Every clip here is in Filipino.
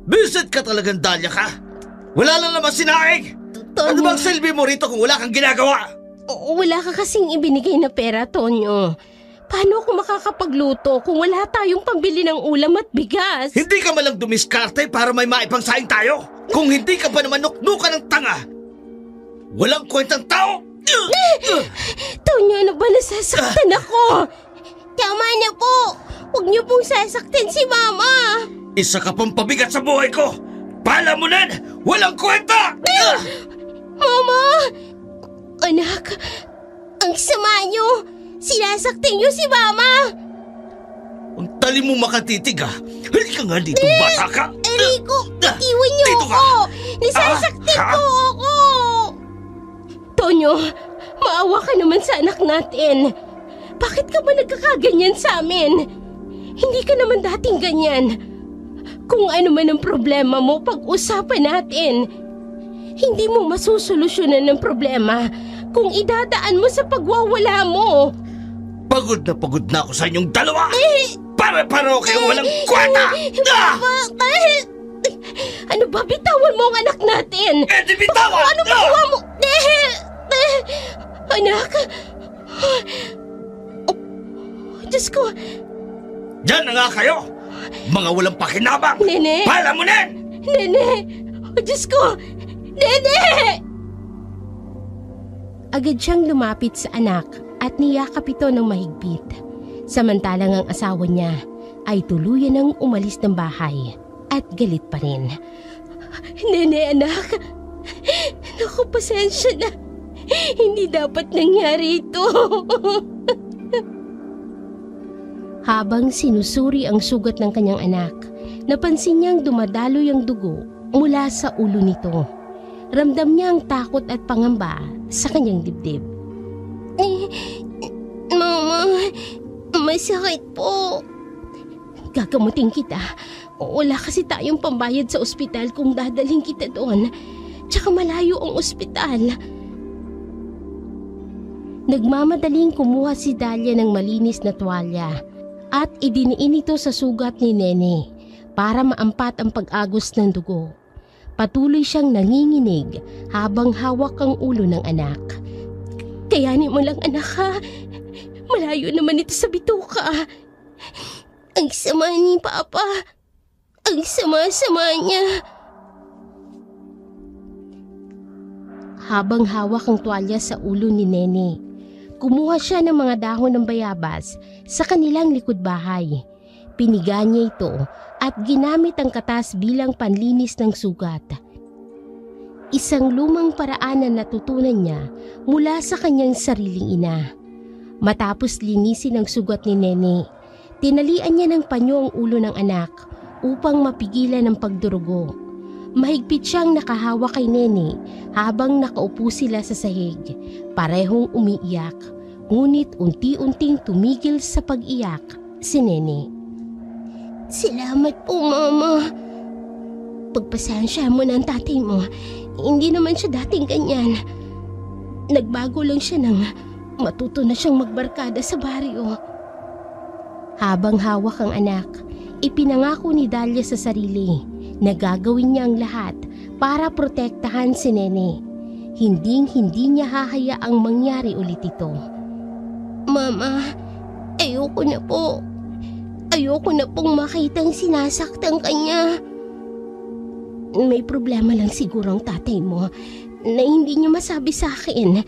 Bisit ka talagang Dahlia ka! Wala lang naman sinaing! Ano bang silbi mo rito kung wala kang ginagawa? Wala ka kasing ibinigay na pera, Tonyo. Paano ako makakapagluto kung wala tayong pambili ng ulam at bigas? Hindi ka malang dumiskarte para may maipangsaing tayo? Kung hindi ka pa naman nuknukan ng tanga! Walang kwentang tao! Tonyo, ano ba nasasaktan ako? Tama na po! Huwag niyo pong sasaktan si Mama! Isa ka pang pabigat sa buhay ko! Palamunan! Walang kwenta! Mama! Anak, ang sama niyo! Sinasaktan niyo si Mama! Ang tali mo makatitig ha! Halika nga dito, bata ka! Enrico, iwan niyo Dito ka! ako! Nasasaktan po ako! Tonyo, maawa ka naman sa anak natin. Bakit ka ba nagkakaganyan sa amin? Hindi ka naman dating ganyan. Kung ano man ang problema mo, pag-usapan natin. Hindi mo masusolusyonan ng problema kung idadaan mo sa pagwawala mo. Pagod na ako sa inyong dalawa! Para-paro kayong walang kwenta! Ano ba? Bitawan mo ang anak natin! Di bitawan! Ano magawa mo? Anak! Oh, Diyos ko! Diyan na nga kayo! Mga walang pakinabang! Nene! Palamunan! Nene! Oh, Diyos ko! Nene! Agad siyang lumapit sa anak at niyakap ito ng mahigpit. Samantalang ang asawa niya ay tuluyan ng umalis ng bahay at galit pa rin. Nene, anak! Naku, pasensya na. Hindi dapat nangyari ito. Habang sinusuri ang sugat ng kanyang anak, napansin niyang dumadaloy ang dugo mula sa ulo nito. Ramdam niya ang takot at pangamba sa kanyang dibdib. Mama, masakit po. Gagamutin kita. Wala kasi tayong pambayad sa ospital kung dadalhin kita doon. Tsaka malayo ang ospital. Nagmamadaling kumuha si Dahlia ng malinis na tuwalya at idiniin ito sa sugat ni Nene para maampat ang pag-agos ng dugo. Patuloy siyang nanginginig habang hawak ang ulo ng anak. Kayanin mo lang, anak, ha? Malayo naman ito sa bituka. Ang sama ni Papa. Ang sama-sama niya. Habang hawak ang tuwalya sa ulo ni Nene, kumuha siya ng mga dahon ng bayabas sa kanilang likod bahay. Piniga niya ito at ginamit ang katas bilang panlinis ng sugat. Isang lumang paraan na natutunan niya mula sa kanyang sariling ina. Matapos linisin ang sugat ni Nene, tinalian niya ng panyo ang ulo ng anak upang mapigilan ang pagdurugo. Mahigpit siyang nakahawak kay Nene habang nakaupo sila sa sahig. Parehong umiiyak, ngunit unti-unting tumigil sa pag-iyak si Nene. Salamat po, Mama. Pagpasensya mo ng tatay mo. Hindi naman siya dating ganyan. Nagbago lang siya nang matuto na siyang magbarkada sa baryo. Habang hawak ang anak, ipinangako ni Dahlia sa sarili na gagawin niya ang lahat para protektahan si Nene. Hindi niya hahayaang mangyari ulit ito. Mama, ayoko na po. Ayoko na pong makitang sinasaktan kanya. May problema lang siguro ang tatay mo na hindi niya masabi sa akin.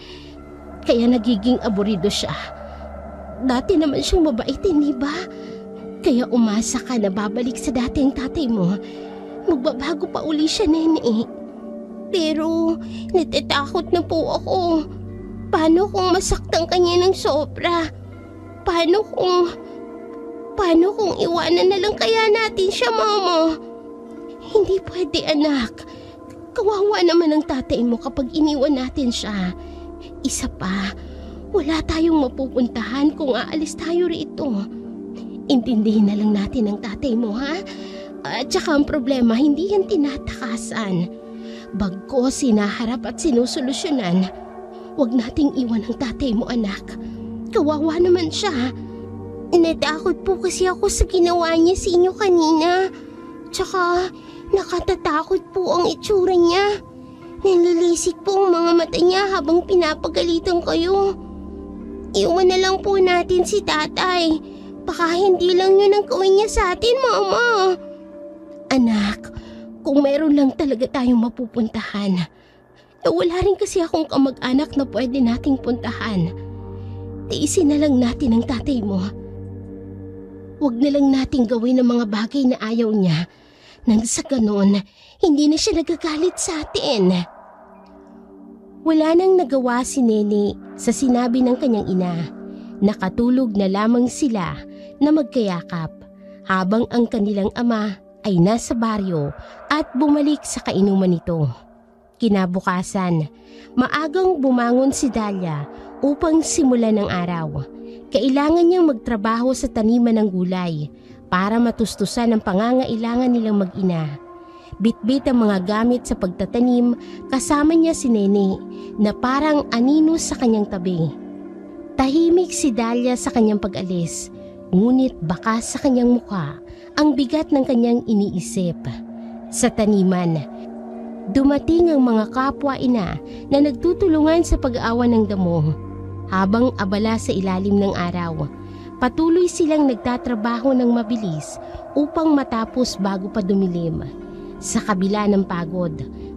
Kaya nagiging aburido siya. Dati naman siyang mabait, hindi ba? Kaya umasa ka na babalik sa dating tatay mo. Magbabago pa uli siya, Nene. Pero natatakot na po ako. Paano kung masaktan kanya ng sobra? Paano kung iwanan na lang kaya natin siya, Mama? Hindi pwede, anak. Kawawa naman ang tatay mo kapag iniwan natin siya. Isa pa, wala tayong mapupuntahan kung aalis tayo rito. Intindihin na lang natin ang tatay mo, ha? At saka ang problema, hindi yan tinatakasan. Bagkus sinaharap at sinusolusyonan. Huwag nating iwan ang tatay mo, anak. Kawawa naman siya. Natakot po kasi ako sa ginawa niya sa inyo kanina. Tsaka, Nakatatakot po ang itsura niya. Nalilisik po ang mga mata niya habang pinapagalitan kayo. Iwan na lang po natin si tatay. Baka hindi lang yun ang gawin niya sa atin, Mama. Anak, kung meron lang talaga tayong mapupuntahan. Wala rin kasi akong kamag-anak na pwede nating puntahan. Tiisin na lang natin ang tatay mo. Huwag na lang nating gawin ang mga bagay na ayaw niya. Nang sa ganon, hindi na siya nagagalit sa atin. Wala nang nagawa si Nene sa sinabi ng kanyang ina. Nakatulog na lamang sila na magkayakap habang ang kanilang ama ay nasa baryo at bumalik sa kainuman nito. Kinabukasan, maagang bumangon si Dalia upang simulan ng araw. Kailangan niyang magtrabaho sa taniman ng gulay para matustusan ang pangangailangan nilang mag-ina. Bitbit ang mga gamit sa pagtatanim kasama niya si Nene na parang anino sa kanyang tabi. Tahimik si Dalia sa kanyang pag-alis, ngunit bakas sa kanyang mukha ang bigat ng kanyang iniisip. Sa taniman, dumating ang mga kapwa-ina na nagtutulungan sa pag-aawan ng damo. Habang abala sa ilalim ng araw, patuloy silang nagtatrabaho ng mabilis upang matapos bago pa dumilim. Sa kabila ng pagod,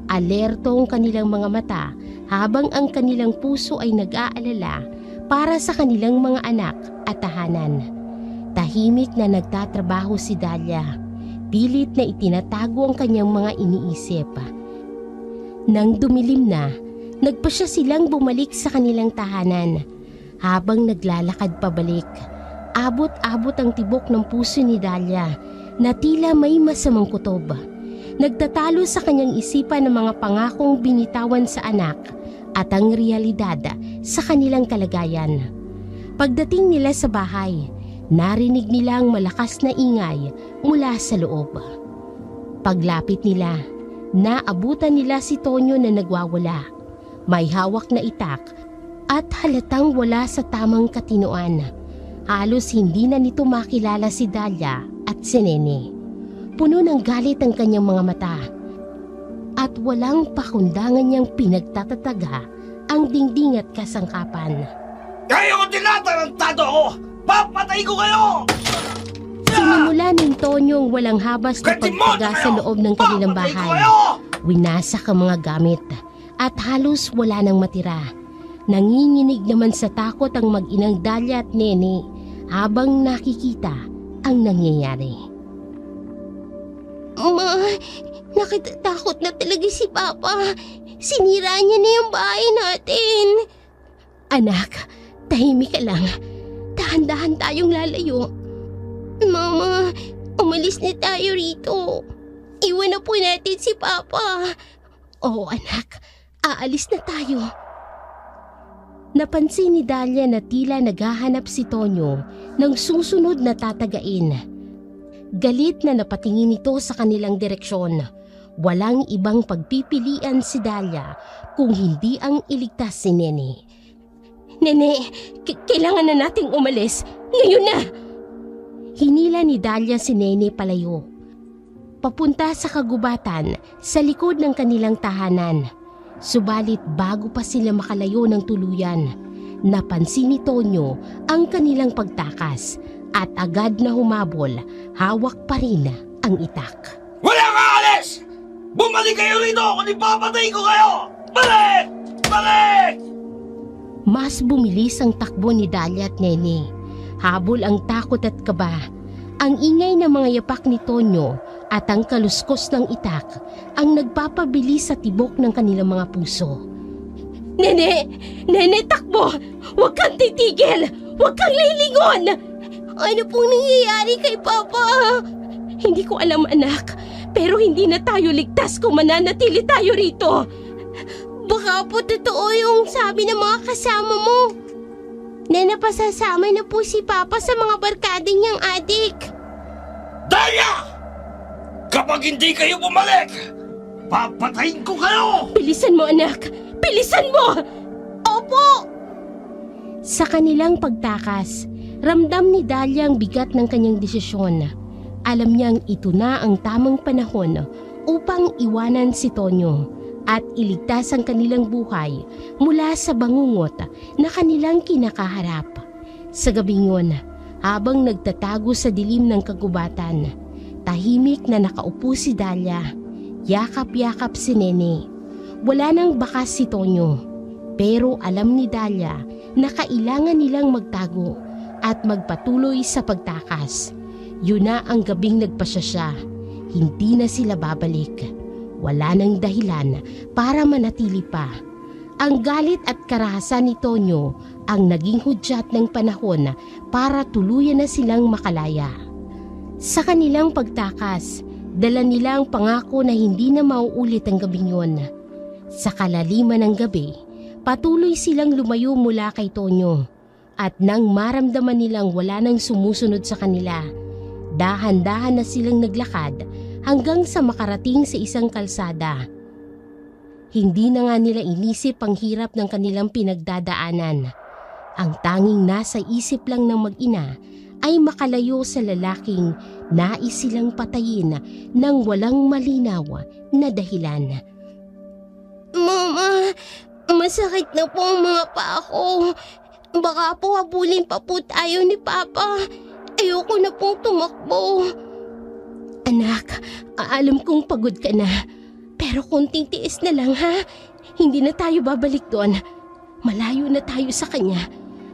alerto ang kanilang mga mata habang ang kanilang puso ay nag-aalala para sa kanilang mga anak at tahanan. Tahimik na nagtatrabaho si Dalia, pilit na itinatago ang kanyang mga iniisip. Nang dumilim na, nagpasya silang bumalik sa kanilang tahanan. Habang naglalakad pabalik, abot-abot ang tibok ng puso ni Dalia na tila may masamang kutob. Nagtatalo sa kanyang isipan ng mga pangakong binitawan sa anak at ang realidad sa kanilang kalagayan. Pagdating nila sa bahay, narinig nila ang malakas na ingay mula sa loob. Paglapit nila, naabutan nila si Tonyo na nagwawala. May hawak na itak at halatang wala sa tamang katinoan. Halos hindi na nito makilala si Dalia at si Nene. Puno ng galit ang kanyang mga mata at walang pakundangan niyang pinagtatataga ang dingding at kasangkapan. Kayo tinatarantado ako! Papatay ko kayo! Sinimula ni Tonyong walang habas na pagtaga sa loob ng kanilang bahay. Winasak ang mga gamit at halos wala nang matira. Nanginginig naman sa takot ang mag-inang Dalia at Nene habang nakikita ang nangyayari. Ma, nakitatakot na talaga si Papa. Sinira niya na yung bahay natin. Anak, tahimik ka lang. Dahan-dahan tayong lalayo. Mama, umalis na tayo rito. Iwan na po natin si Papa. Oo anak, aalis na tayo. Napansin ni Dalia na tila naghahanap si Tonyo ng susunod na tatagain. Galit na napatingin ito sa kanilang direksyon. Walang ibang pagpipilian si Dalia kung hindi ang iligtas si Nene. Nene, kailangan na nating umalis. Ngayon na! Hinila ni Dalia si Nene palayo. Papunta sa kagubatan sa likod ng kanilang tahanan. Subalit bago pa sila makalayo ng tuluyan, napansin ni Tonyo ang kanilang pagtakas at agad na humabol, hawak pa rin ang itak. Walang aalis! Bumalik kayo rito kung ipapatay ko kayo! Balik! Balik! Mas bumilis ang takbo ni Dalia at Nene. Habol ang takot at kaba. Ang ingay ng mga yapak ni Tonyo at ang kaluskos ng itak ang nagpapabilis sa tibok ng kanilang mga puso. Nene! Nene, takbo! Huwag kang titigil! Huwag kang lilingon! Ano pong nangyayari kay Papa? Hindi ko alam anak, pero hindi na tayo ligtas kung mananatili tayo rito. Baka po totoo yung sabi ng mga kasama mo. Na napasasama na po si Papa sa mga barkada niyang adik. Dalia! Kapag hindi kayo bumalik, papatayin ko kayo! Bilisan mo anak! Bilisan mo! Opo! Sa kanilang pagtakas, ramdam ni Dalia ang bigat ng kanyang desisyon. Alam niyang ito na ang tamang panahon upang iwanan si Tonyo at iligtas ang kanilang buhay mula sa bangungot na kanilang kinakaharap. Sa gabing yun, habang nagtatago sa dilim ng kagubatan, tahimik na nakaupo si Dahlia. Yakap-yakap si Nene. Wala nang bakas si Tonyo, pero alam ni Dahlia na kailangan nilang magtago at magpatuloy sa pagtakas. Yun na ang gabing nagpasya siya. Hindi na sila babalik. Wala nang dahilan para manatili pa. Ang galit at karahasan ni Tonyo ang naging hudyat ng panahon para tuluyan na silang makalaya. Sa kanilang pagtakas, dala nila ang pangako na hindi na mauulit ang gabing yun. Sa kalaliman ng gabi, patuloy silang lumayo mula kay Tonyo. At nang maramdaman nilang wala nang sumusunod sa kanila, dahan-dahan na silang naglakad hanggang sa makarating sa isang kalsada. Hindi na nga nila inisip ang hirap ng kanilang pinagdadaanan. Ang tanging nasa isip lang ng mag-ina ay makalayo sa lalaking nais silang patayin ng walang malinaw na dahilan. Mama, masakit na po ang mga paa ko. Baka po habulin pa po tayo ni Papa. Ayoko na pong tumakbo. Anak, alam kong pagod ka na. Pero konting tiis na lang ha. Hindi na tayo babalik doon. Malayo na tayo sa kanya.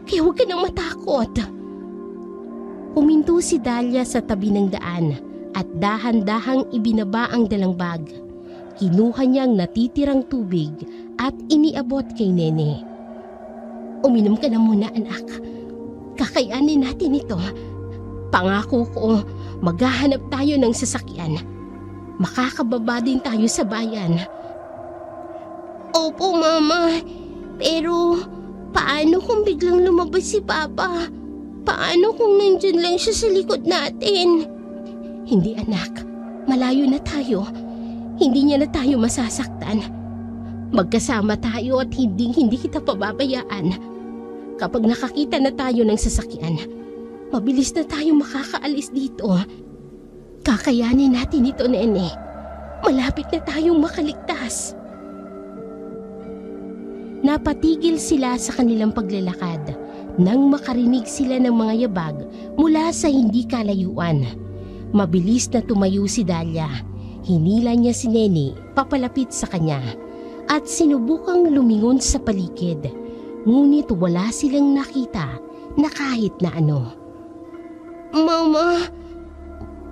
Kaya huwag ka nang matakot. Huminto si Dahlia sa tabi ng daan at dahan-dahang ibinaba ang dalang bag. Kinuha niyang natitirang tubig at iniabot kay Nene. Uminom ka na muna, anak. Kakayanin natin ito. Pangako ko, maghahanap tayo ng sasakyan. Makakababa din tayo sa bayan. Opo, Mama. Pero paano kung biglang lumabas si Papa? Paano kung nandyan lang siya sa likod natin? Hindi, anak. Malayo na tayo. Hindi niya na tayo masasaktan. Magkasama tayo at hindi kita pababayaan. Kapag nakakita na tayo ng sasakyan, mabilis na tayo makakaalis dito. Kakayanin natin ito, Nene. Malapit na tayong makaligtas. Napatigil sila sa kanilang paglalakad nang makarinig sila ng mga yabag mula sa hindi kalayuan. Mabilis na tumayo si Dahlia. Hinila niya si Nene papalapit sa kanya at sinubukang lumingon sa paligid. Ngunit wala silang nakita na kahit na ano. Mama,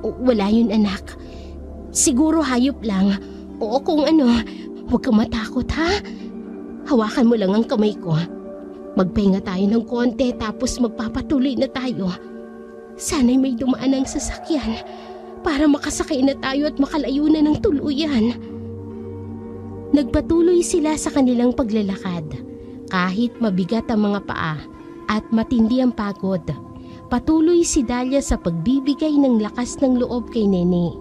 Wala yun, anak. Siguro hayop lang. O kung ano, huwag kang matakot ha. Hawakan mo lang ang kamay ko. Magpahinga tayo ng konti tapos magpapatuloy na tayo. Sana'y may dumaan ng sasakyan para makasakay na tayo at makalayo na ng tuluyan. Nagpatuloy sila sa kanilang paglalakad. Kahit mabigat ang mga paa at matindi ang pagod, patuloy si Dahlia sa pagbibigay ng lakas ng loob kay Nene.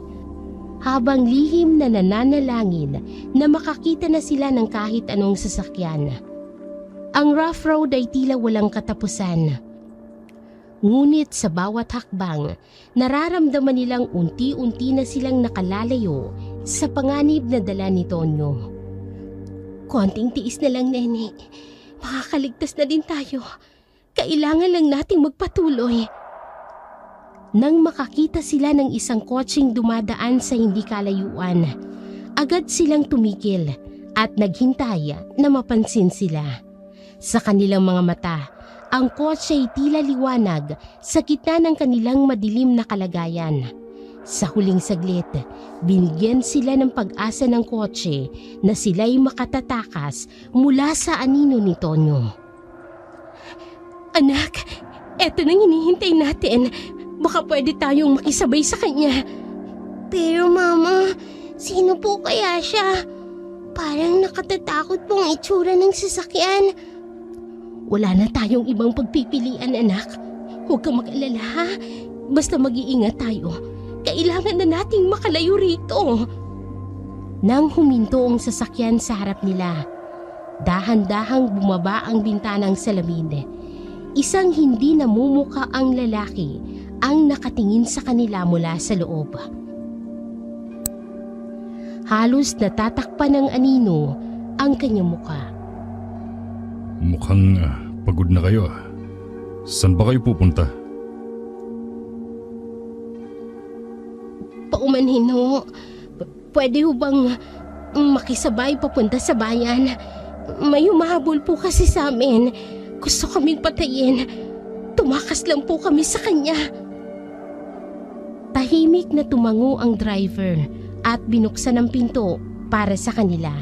Habang lihim na nananalangin na makakita na sila ng kahit anong sasakyan. Ang rough road ay tila walang katapusan. Ngunit sa bawat hakbang, nararamdaman nilang unti-unti na silang nakalalayo sa panganib na dala ni Tonyo. Konting tiis na lang, Nene. Makakaligtas na din tayo. Kailangan lang nating magpatuloy. Nang makakita sila ng isang kotseng dumadaan sa hindi kalayuan, agad silang tumigil at naghintay na mapansin sila. Sa kanilang mga mata, ang kotse ay tila liwanag sa gitna ng kanilang madilim na kalagayan. Sa huling saglit, binigyan sila ng pag-asa ng kotse na sila'y makatatakas mula sa anino ni Tonyo. Anak, eto nang hinihintay natin. Baka pwede tayong makisabay sa kanya. pero Mama, sino po kaya siya? Parang nakatatakot pong itsura ng sasakyan. Wala na tayong ibang pagpipilian, anak. Huwag kang mag-alala, ha? Basta mag-iingat tayo. Kailangan na nating makalayo rito. Nang huminto ang sasakyan sa harap nila, dahan-dahang bumaba ang bintanang salamin. Isang hindi namumuka ang lalaki ang nakatingin sa kanila mula sa loob. Halos natatakpan ng anino ang kanyang muka. Mukhang pagod na kayo. Saan ba kayo pupunta? Paumanhin ho. Pwede ho bang makisabay papunta sa bayan? May humahabol po kasi sa amin. Gusto kaming patayin. Tumakas lang po kami sa kanya. Tahimik na tumango ang driver at binuksan ang pinto para sa kanila.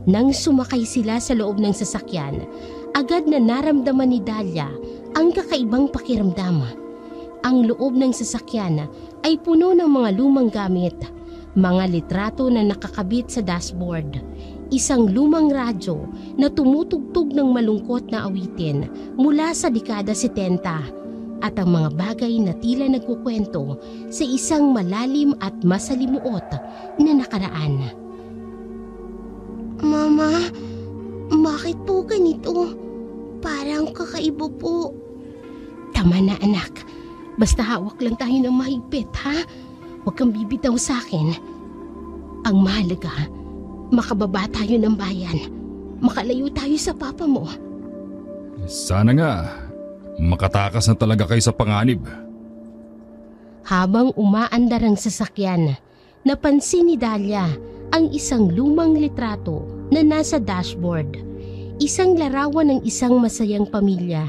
Nang sumakay sila sa loob ng sasakyan, agad na naramdaman ni Dahlia ang kakaibang pakiramdam. Ang loob ng sasakyan ay puno ng mga lumang gamit, mga litrato na nakakabit sa dashboard, isang lumang radyo na tumutugtog ng malungkot na awitin mula sa dekada 70, at ang mga bagay na tila nagkukwento sa isang malalim at masalimuot na nakaraan. Mama, bakit po ganito? Parang kakaiba po. Tama na anak, basta hawak lang tayo ng mahigpit ha? Huwag kang bibitaw sa akin. Ang mahalaga, makababa tayo ng bayan. Makalayo tayo sa papa mo. Sana nga. Makatakas na talaga kayo sa panganib. Habang umaandar ang sasakyan, napansin ni Dahlia ang isang lumang litrato na nasa dashboard. Isang larawan ng isang masayang pamilya.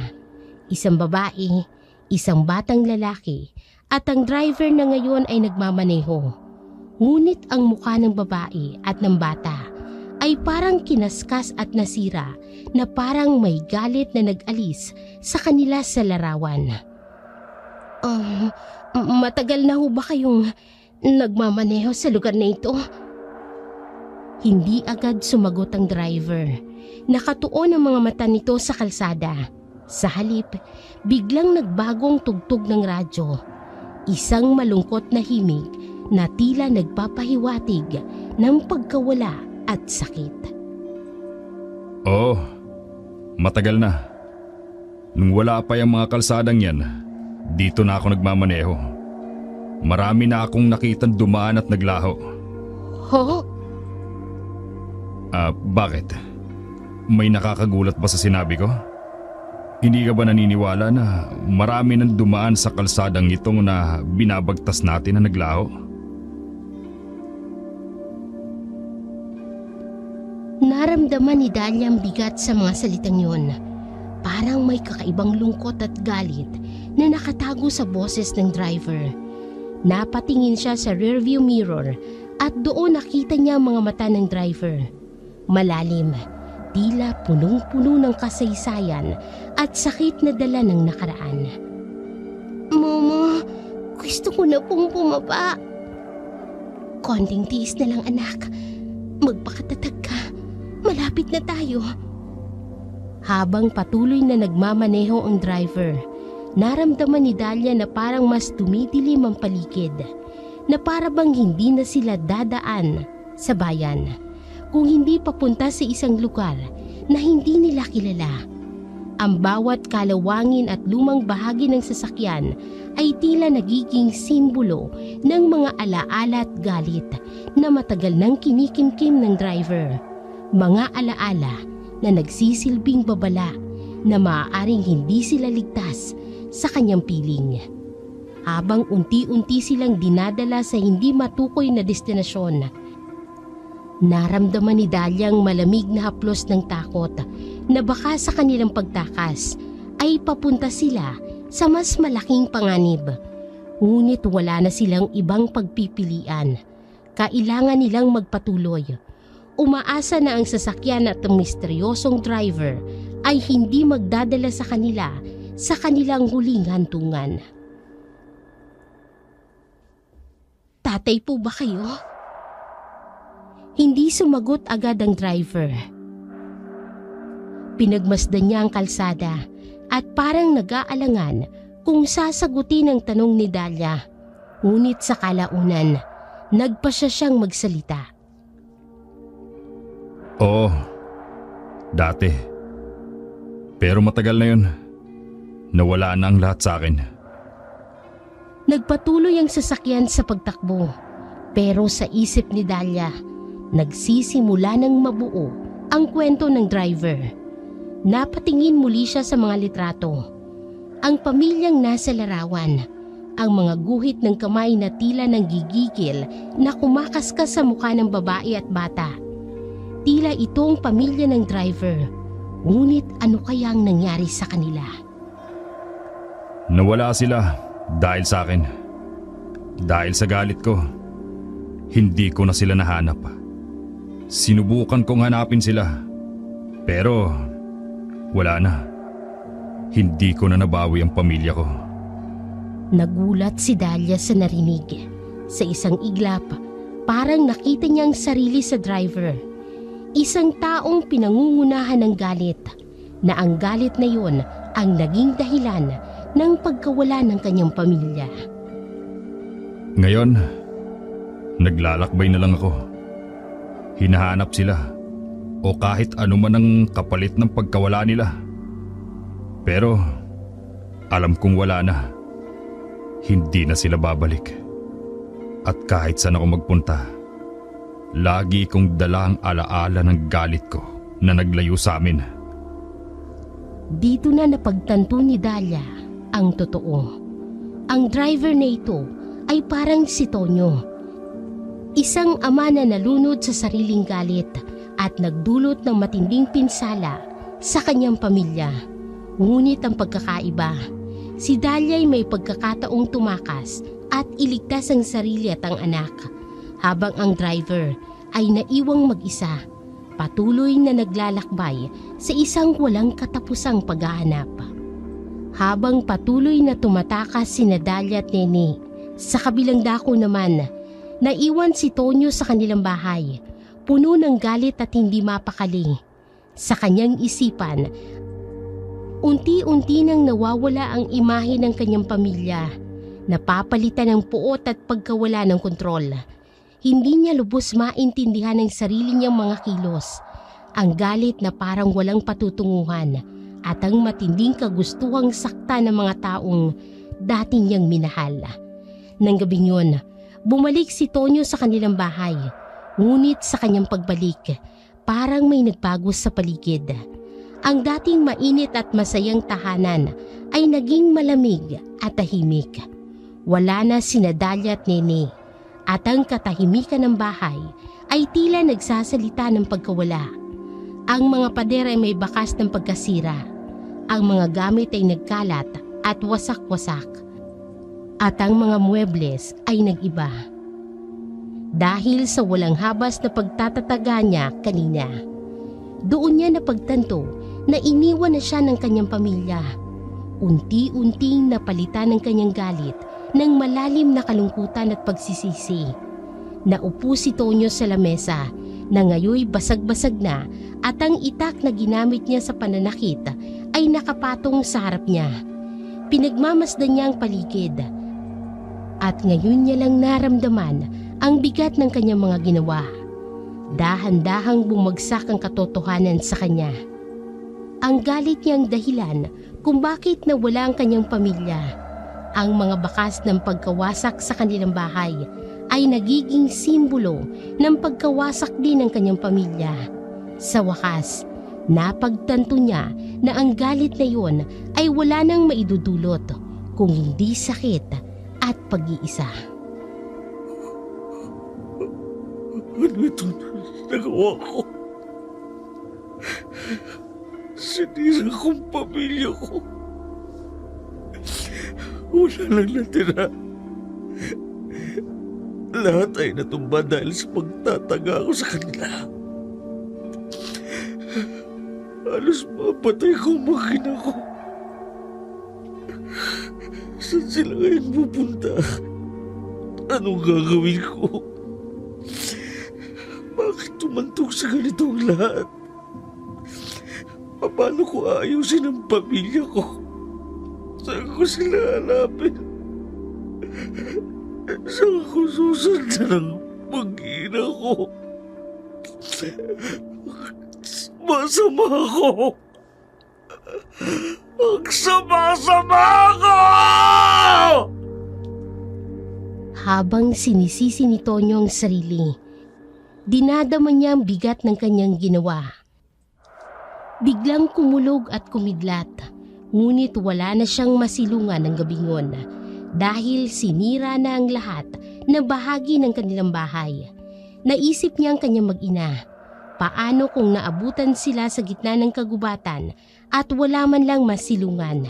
Isang babae, isang batang lalaki, at ang driver na ngayon ay nagmamaneho. Ngunit ang mukha ng babae at ng bata ay parang kinaskas at nasira, na parang may galit na nag-alis sa kanila sa larawan. Matagal na ho ba kayong nagmamaneho sa lugar na ito? Hindi agad sumagot ang driver. Nakatuon ang mga mata nito sa kalsada. Sa halip, biglang nagbagong tugtog ng radyo. Isang malungkot na himig na tila nagpapahiwatig ng pagkawala at sakit. Oo, matagal na. Nung wala pa yung mga kalsadang yan, dito na ako nagmamaneho. Marami na akong nakitang dumaan at naglaho. Ho? Bakit? May nakakagulat ba sa sinabi ko? Hindi ka ba naniniwala na marami nang dumaan sa kalsadang itong na binabagtas natin na naglaho? Naramdaman ni Dahlia ang bigat sa mga salitang yun. Parang may kakaibang lungkot at galit na nakatago sa boses ng driver. Napatingin siya sa rearview mirror at doon nakita niya ang mga mata ng driver. Malalim, tila punong-puno ng kasaysayan at sakit na dala ng nakaraan. Mama, gusto ko na pong bumaba. Konting tiis na lang anak. Magpakatatag ka. Malapit na tayo. Habang patuloy na nagmamaneho ang driver, naramdaman ni Dahlia na parang mas tumidilim ang paligid, na parabang hindi na sila dadaan sa bayan, kung hindi papunta sa isang lugar na hindi nila kilala. Ang bawat kalawangin at lumang bahagi ng sasakyan ay tila nagiging simbolo ng mga alaala at galit na matagal nang kinikimkim ng driver. Mga alaala na nagsisilbing babala na maaaring hindi sila ligtas sa kanyang piling. Habang unti-unti silang dinadala sa hindi matukoy na destinasyon, naramdaman ni Dahlia ang malamig na haplos ng takot na baka sa kanilang pagtakas ay papunta sila sa mas malaking panganib. Ngunit wala na silang ibang pagpipilian. Kailangan nilang magpatuloy. Umaasa na ang sasakyan at ang misteryosong driver ay hindi magdadala sa kanila sa kanilang huling hantungan. Tatay po ba kayo? Hindi sumagot agad ang driver. Pinagmasdan niya ang kalsada at parang nag-aalangan kung sasagutin ang tanong ni Dahlia. Ngunit sa kalaunan, nagpasya siyang magsalita. Oo, dati. Pero matagal na yun. Nawala na ang lahat sa akin. Nagpatuloy ang sasakyan sa pagtakbo. Pero sa isip ni Dahlia, Nagsisimula ng mabuo ang kwento ng driver. Napatingin muli siya sa mga litrato. Ang pamilyang nasa larawan, ang mga guhit ng kamay na tila nang gigigil na kumakaskas sa mukha ng babae at bata. Tila ito ang pamilya ng driver. Ngunit ano kayang nangyari sa kanila? Nawala sila dahil sa akin. Dahil sa galit ko, hindi ko na sila nahanap. Sinubukan kong hanapin sila, pero wala na. Hindi ko na nabawi ang pamilya ko. Nagulat si Dahlia sa narinig. Sa isang iglap, parang nakita niya ang sarili sa driver. Isang taong pinangungunahan ng galit, na ang galit na yun ang naging dahilan ng pagkawala ng kanyang pamilya. Ngayon, naglalakbay na lang ako. Hinahanap sila o kahit ano man ang kapalit ng pagkawala nila. Pero alam kong wala na. Hindi na sila babalik. At kahit saan ako magpunta, lagi kong dala ang alaala ng galit ko na naglayo sa amin. Dito na napagtanto ni Dahlia ang totoo. Ang driver na ito ay parang si Tonyo. Isang ama na nalunod sa sariling galit at nagdulot ng matinding pinsala sa kanyang pamilya. Ngunit ang pagkakaiba, si Dahlia ay may pagkakataong tumakas at iligtas ang sarili at ang anak, habang ang driver ay naiwang mag-isa, patuloy na naglalakbay sa isang walang katapusang paghahanap. Habang patuloy na tumatakas sina Dahlia at Nene, sa kabilang dako naman, naiwan si Tonyo sa kanilang bahay, puno ng galit at hindi mapakali. Sa kanyang isipan, unti-unti nang nawawala ang imahe ng kanyang pamilya, napapalitan ng puot at pagkawala ng kontrol. Hindi niya lubos maintindihan ang sarili niyang mga kilos, ang galit na parang walang patutunguhan, at ang matinding kagustuhang sakta ng mga taong dating niyang minahal. Nang gabing yun, bumalik si Tonyo sa kanilang bahay, ngunit sa kanyang pagbalik, parang may nagbago sa paligid. Ang dating mainit at masayang tahanan ay naging malamig at tahimik. Wala na sina Dahlia at Nene, at ang katahimikan ng bahay ay tila nagsasalita ng pagkawala. Ang mga pader ay may bakas ng pagkasira. Ang mga gamit ay nagkalat at wasak-wasak. At ang mga muebles ay nag-iba. Dahil sa walang habas na pagtatataga niya kanina, doon niya napagtanto na iniwan na siya ng kanyang pamilya. Unti-unting napalitan ng kanyang galit ng malalim na kalungkutan at pagsisisi. Naupo si Tonyo sa lamesa na ngayoy basag-basag na, at ang itak na ginamit niya sa pananakit ay nakapatong sa harap niya. Pinagmamasdan niya ang paligid, at ngayon niya lang naramdaman ang bigat ng kanyang mga ginawa. Dahan-dahang bumagsak ang katotohanan sa kanya. Ang galit niyang dahilan kung bakit nawala ang kanyang pamilya. Ang mga bakas ng pagkawasak sa kanilang bahay ay nagiging simbolo ng pagkawasak din ng kanyang pamilya. Sa wakas, napagtanto niya na ang galit na iyon ay wala nang maidudulot kung hindi sakit at pag-iisa. Ano itong nagawa ko? Sinira kong pamilya ko. Wala lang natira. Lahat ay natumba dahil sa pagtataga ko sa kanila. Halos mapatay ko ang makina ko. Saan sila ngayon pupunta? Anong gagawin ko? Bakit tumantog sa ganito ang lahat? Paano ko ayusin ang pamilya ko? Saan ko sila hanapin? Saan ko susundan ang mag-ina ko? Masama ko! Ang sama-sama ko! Habang sinisisi ni Tonyo ang sarili, Dinadama niya ang bigat ng kanyang ginawa. Biglang kumulog at kumidlat, ngunit wala na siyang masilungan ng gabing yun dahil sinira na ang lahat na bahagi ng kanilang bahay. Naisip niya ang kanyang mag-ina. Paano kung naabutan sila sa gitna ng kagubatan at wala man lang masilungan?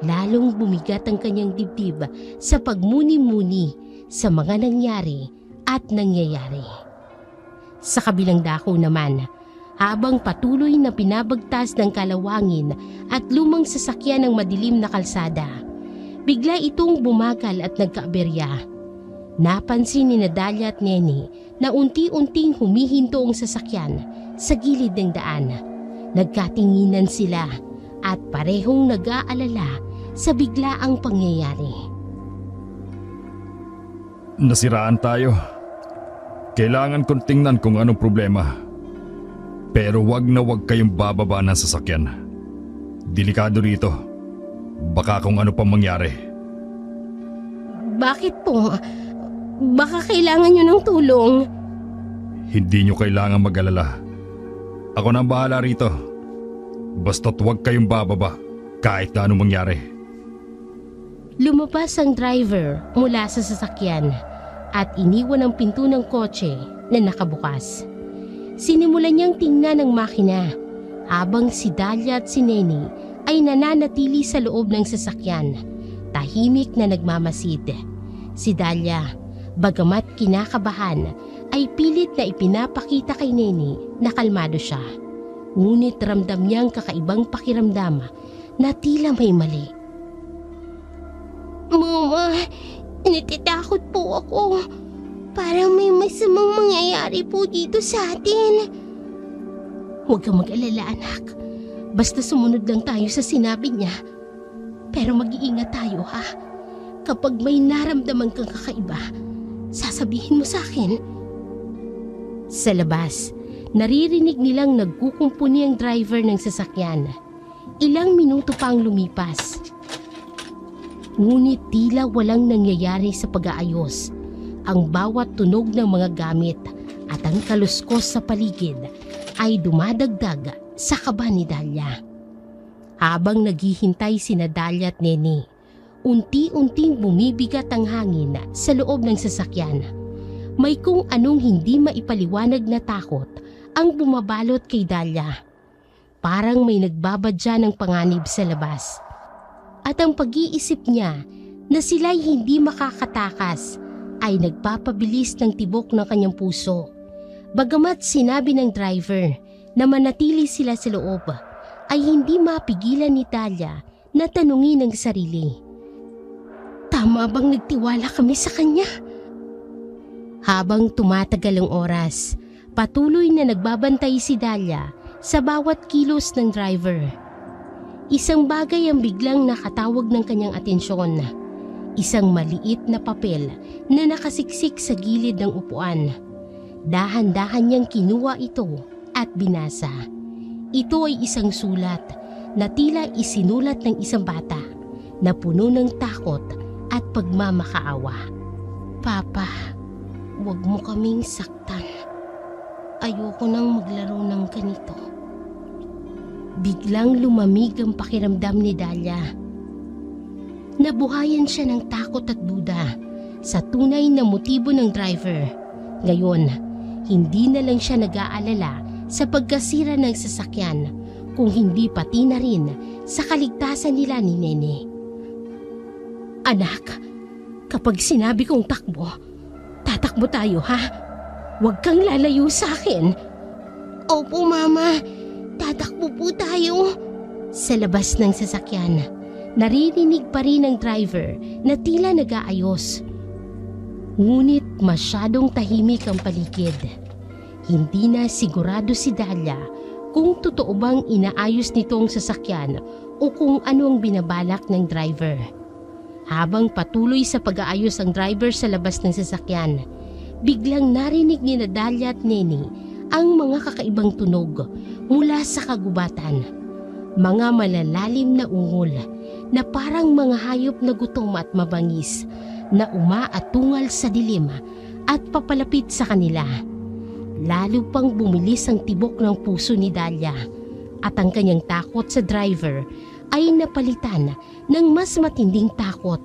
Lalong bumigat ang kanyang dibdib sa pagmuni-muni sa mga nangyari at nangyayari. Sa kabilang dako naman, habang patuloy na pinabagtas ng kalawangin at lumang sasakyan ng madilim na kalsada, bigla itong bumagal at nagkaaberya. Napansin ni Dalia at Nene na unti-unting humihinto ang sasakyan sa gilid ng daan. Nagkatinginan sila at parehong nag-aalala sa biglaang pangyayari. Nasiraan tayo. Kailangan kong tingnan kung anong problema. Pero wag na wag kayong bababa ng sasakyan. Delikado rito. Baka kung ano pang mangyari. Bakit po? Baka kailangan nyo ng tulong. Hindi nyo kailangan mag-alala. Ako na ang bahala rito. Basta't wag kayong bababa kahit na anong mangyari. Lumabas ang driver mula sa sasakyan at iniwan ang pinto ng kotse na nakabukas. Sinimulan niyang tingnan ang makina habang si Dalia at si Nene ay nananatili sa loob ng sasakyan, tahimik na nagmamasid. Si Dalia, bagamat kinakabahan, ay pilit na ipinapakita kay Nene na kalmado siya. Ngunit ramdam niyang kakaibang pakiramdam na tila may mali. Mama, natatakot po ako. Parang may masamang mangyayari po dito sa atin. Huwag kang mag-alala, anak. Basta sumunod lang tayo sa sinabi niya. Pero mag-iingat tayo, ha? Kapag may naramdaman kang kakaiba, sasabihin mo sa akin. Sa labas, naririnig nilang nagkukumpuni ang driver ng sasakyan. Ilang minuto pa ang lumipas. Ngunit tila walang nangyayari sa pag-aayos. Ang bawat tunog ng mga gamit at ang kaluskos sa paligid ay dumadagdag sa kaba ni Dalia. Habang naghihintay sina Dalia at Nene, unti-unting bumibigat ang hangin sa loob ng sasakyan. May kung anong hindi maipaliwanag na takot ang bumabalot kay Dalia. Parang may nagbabadya ng panganib sa labas. At ang pag-iisip niya na sila'y hindi makakatakas ay nagpapabilis ng tibok ng kanyang puso. Bagamat sinabi ng driver na manatili sila sa loob, ay hindi mapigilan ni Dalia na tanungin ang sarili. Tama bang nagtiwala kami sa kanya? Habang tumatagal ang oras, patuloy na nagbabantay si Dalia sa bawat kilos ng driver. Isang bagay ang biglang nakatawag ng kanyang atensyon. Isang maliit na papel na nakasiksik sa gilid ng upuan. Dahan-dahan niyang kinuha ito at binasa. Ito ay isang sulat na tila isinulat ng isang bata na puno ng takot at pagmamakaawa. Papa, huwag mo kaming saktan. Ayoko nang maglaro ng ganito. Biglang lumamig ang pakiramdam ni Dalia. Nabuhayan siya ng takot at duda sa tunay na motibo ng driver. Ngayon, hindi na lang siya nag-aalala sa pagkasira ng sasakyan, kung hindi pati na rin sa kaligtasan nila ni Nene. Anak, kapag sinabi kong takbo, tatakbo tayo, ha? Huwag kang lalayo sa akin. Opo, Mama. Tatakbo po tayo. Sa labas ng sasakyan, naririnig pa rin ng driver na tila nag-aayos. Ngunit masyadong tahimik ang paligid. Hindi na sigurado si Dalia kung totoo bang inaayos nito ang sasakyan o kung ano ang binabalak ng driver. Habang patuloy sa pag-aayos ang driver sa labas ng sasakyan, biglang narinig ni Dalia at Nene ang mga kakaibang tunog mula sa kagubatan. Mga malalalim na ungol na parang mga hayop na gutom at mabangis na umaatungal sa dilim at papalapit sa kanila. Lalo pang bumilis ang tibok ng puso ni Dahlia at ang kanyang takot sa driver ay napalitan ng mas matinding takot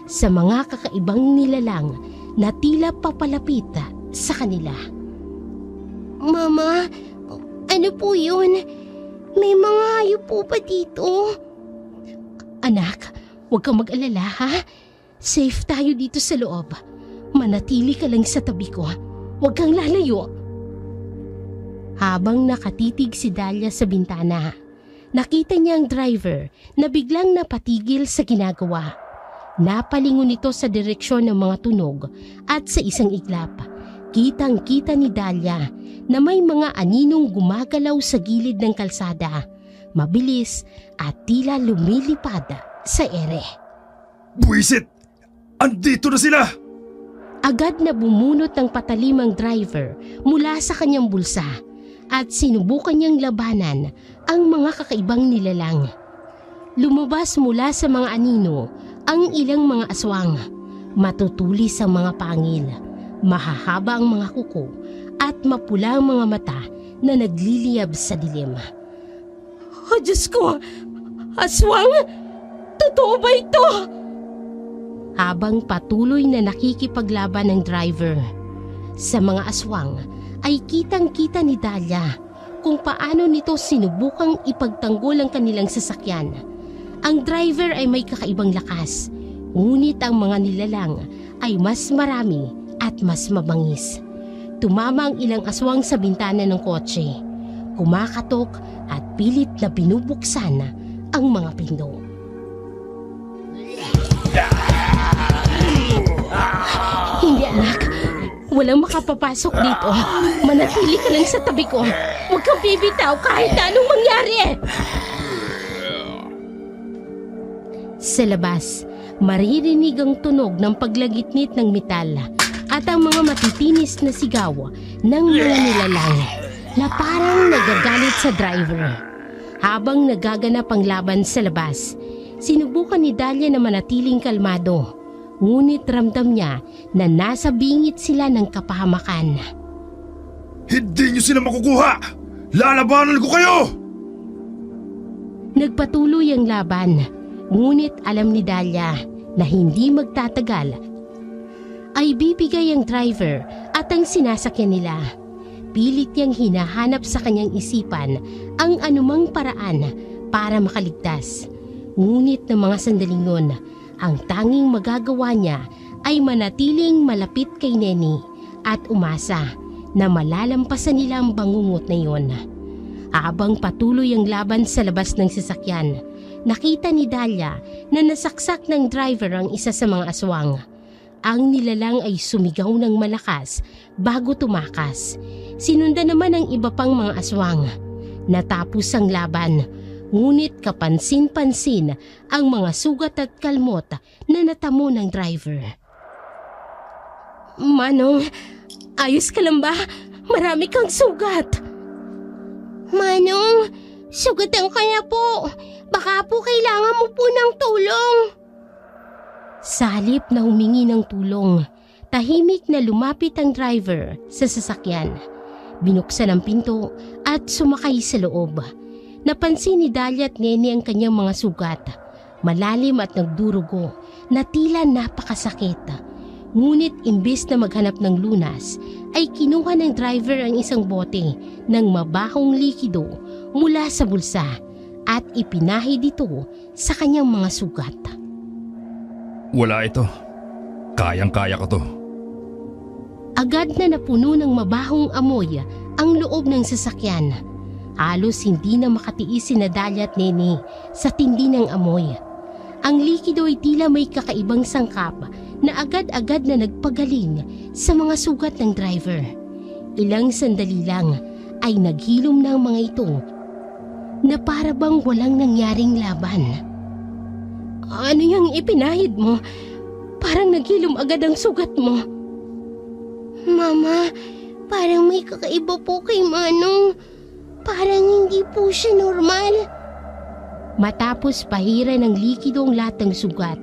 sa mga kakaibang nilalang na tila papalapit sa kanila. Mama, ano po yun? May mga hayop po ba dito? Anak, huwag kang mag-alala ha. Safe tayo dito sa loob. Manatili ka lang sa tabi ko. Huwag kang lalayo. Habang nakatitig si Dahlia sa bintana, nakita niya ang driver na biglang napatigil sa ginagawa. Napalingon ito sa direksyon ng mga tunog at sa isang iglap, kitang-kita ni Dahlia na may mga aninong gumagalaw sa gilid ng kalsada, mabilis at tila lumilipad sa ere. Buwisit! Andito na sila! Agad na bumunot ng patalim ang driver mula sa kanyang bulsa at sinubukan niyang labanan ang mga kakaibang nilalang. Lumabas mula sa mga anino ang ilang mga aswang, matutulis ang mga pangil, mahahaba ang mga kuko at mapula ang mga mata na nagliliyab sa dilim. Oh, Diyos ko! Aswang! Totoo ba ito? Habang patuloy na nakikipaglaban ng driver sa mga aswang, ay kitang-kita ni Dahlia kung paano nito sinubukang ipagtanggol ang kanilang sasakyan. Ang driver ay may kakaibang lakas, ngunit ang mga nilalang ay mas marami at mas mabangis. Tumama ang ilang aswang sa bintana ng kotse, kumakatok at pilit na binubuksan ang mga pinto. Hindi anak, walang makapapasok dito. Manatili ka lang sa tabi ko. Huwag kang bibitaw kahit na anong mangyari. Sa labas, maririnig ang tunog ng paglagitnit ng metal at ang mga matitinis na sigaw ng mga nilalang na parang nagagalit sa driver. Habang nagaganap ang laban sa labas, sinubukan ni Dahlia na manatiling kalmado. Ngunit ramdam niya na nasa bingit sila ng kapahamakan. Hindi niyo sila makukuha! Lalabanan ko kayo! Nagpatuloy ang laban, ngunit alam ni Dahlia na hindi magtatagal ay bibigay ang driver at ang sinasakyan nila. Pilit niyang hinahanap sa kanyang isipan ang anumang paraan para makaligtas. Ngunit ng mga sandaling yun, ang tanging magagawa niya ay manatiling malapit kay Neni at umasa na malalampasan nila ang bangungot na iyon. Habang patuloy ang laban sa labas ng sasakyan, nakita ni Dahlia na nasaksak ng driver ang isa sa mga aswang. Ang nilalang ay sumigaw ng malakas bago tumakas. Sinundan naman ang iba pang mga aswang. Natapos ang laban, ngunit kapansin-pansin ang mga sugat at kalmot na natamo ng driver. Manong, ayos ka lang ba? Marami kang sugat. Manong, sugatan ka na po. Baka po kailangan mo po ng tulong. Sa halip na humingi ng tulong, tahimik na lumapit ang driver sa sasakyan. Binuksan ang pinto at sumakay sa loob. Napansin ni Dahlia at Neni ang kanyang mga sugat, malalim at nagdurugo na tila napakasakit. Ngunit imbes na maghanap ng lunas, ay kinuha ng driver ang isang bote ng mabahong likido mula sa bulsa at ipinahid ito sa kanyang mga sugat. Wala ito. Kayang-kaya ko to. Agad na napuno ng mabahong amoy ang loob ng sasakyan. Halos hindi na makatiis si Dahlia at Neni sa tindi ng amoy. Ang likido ay tila may kakaibang sangkap na agad-agad na nagpagaling sa mga sugat ng driver. Ilang sandali lang ay naghilom na ang mga ito na para bang walang nangyaring laban. Ano yung ipinahid mo? Parang naghilom agad ang sugat mo. Mama, parang may kakaiba po kay Manong. Parang hindi po siya normal. Matapos pahira ng likido ang lahat ng sugat,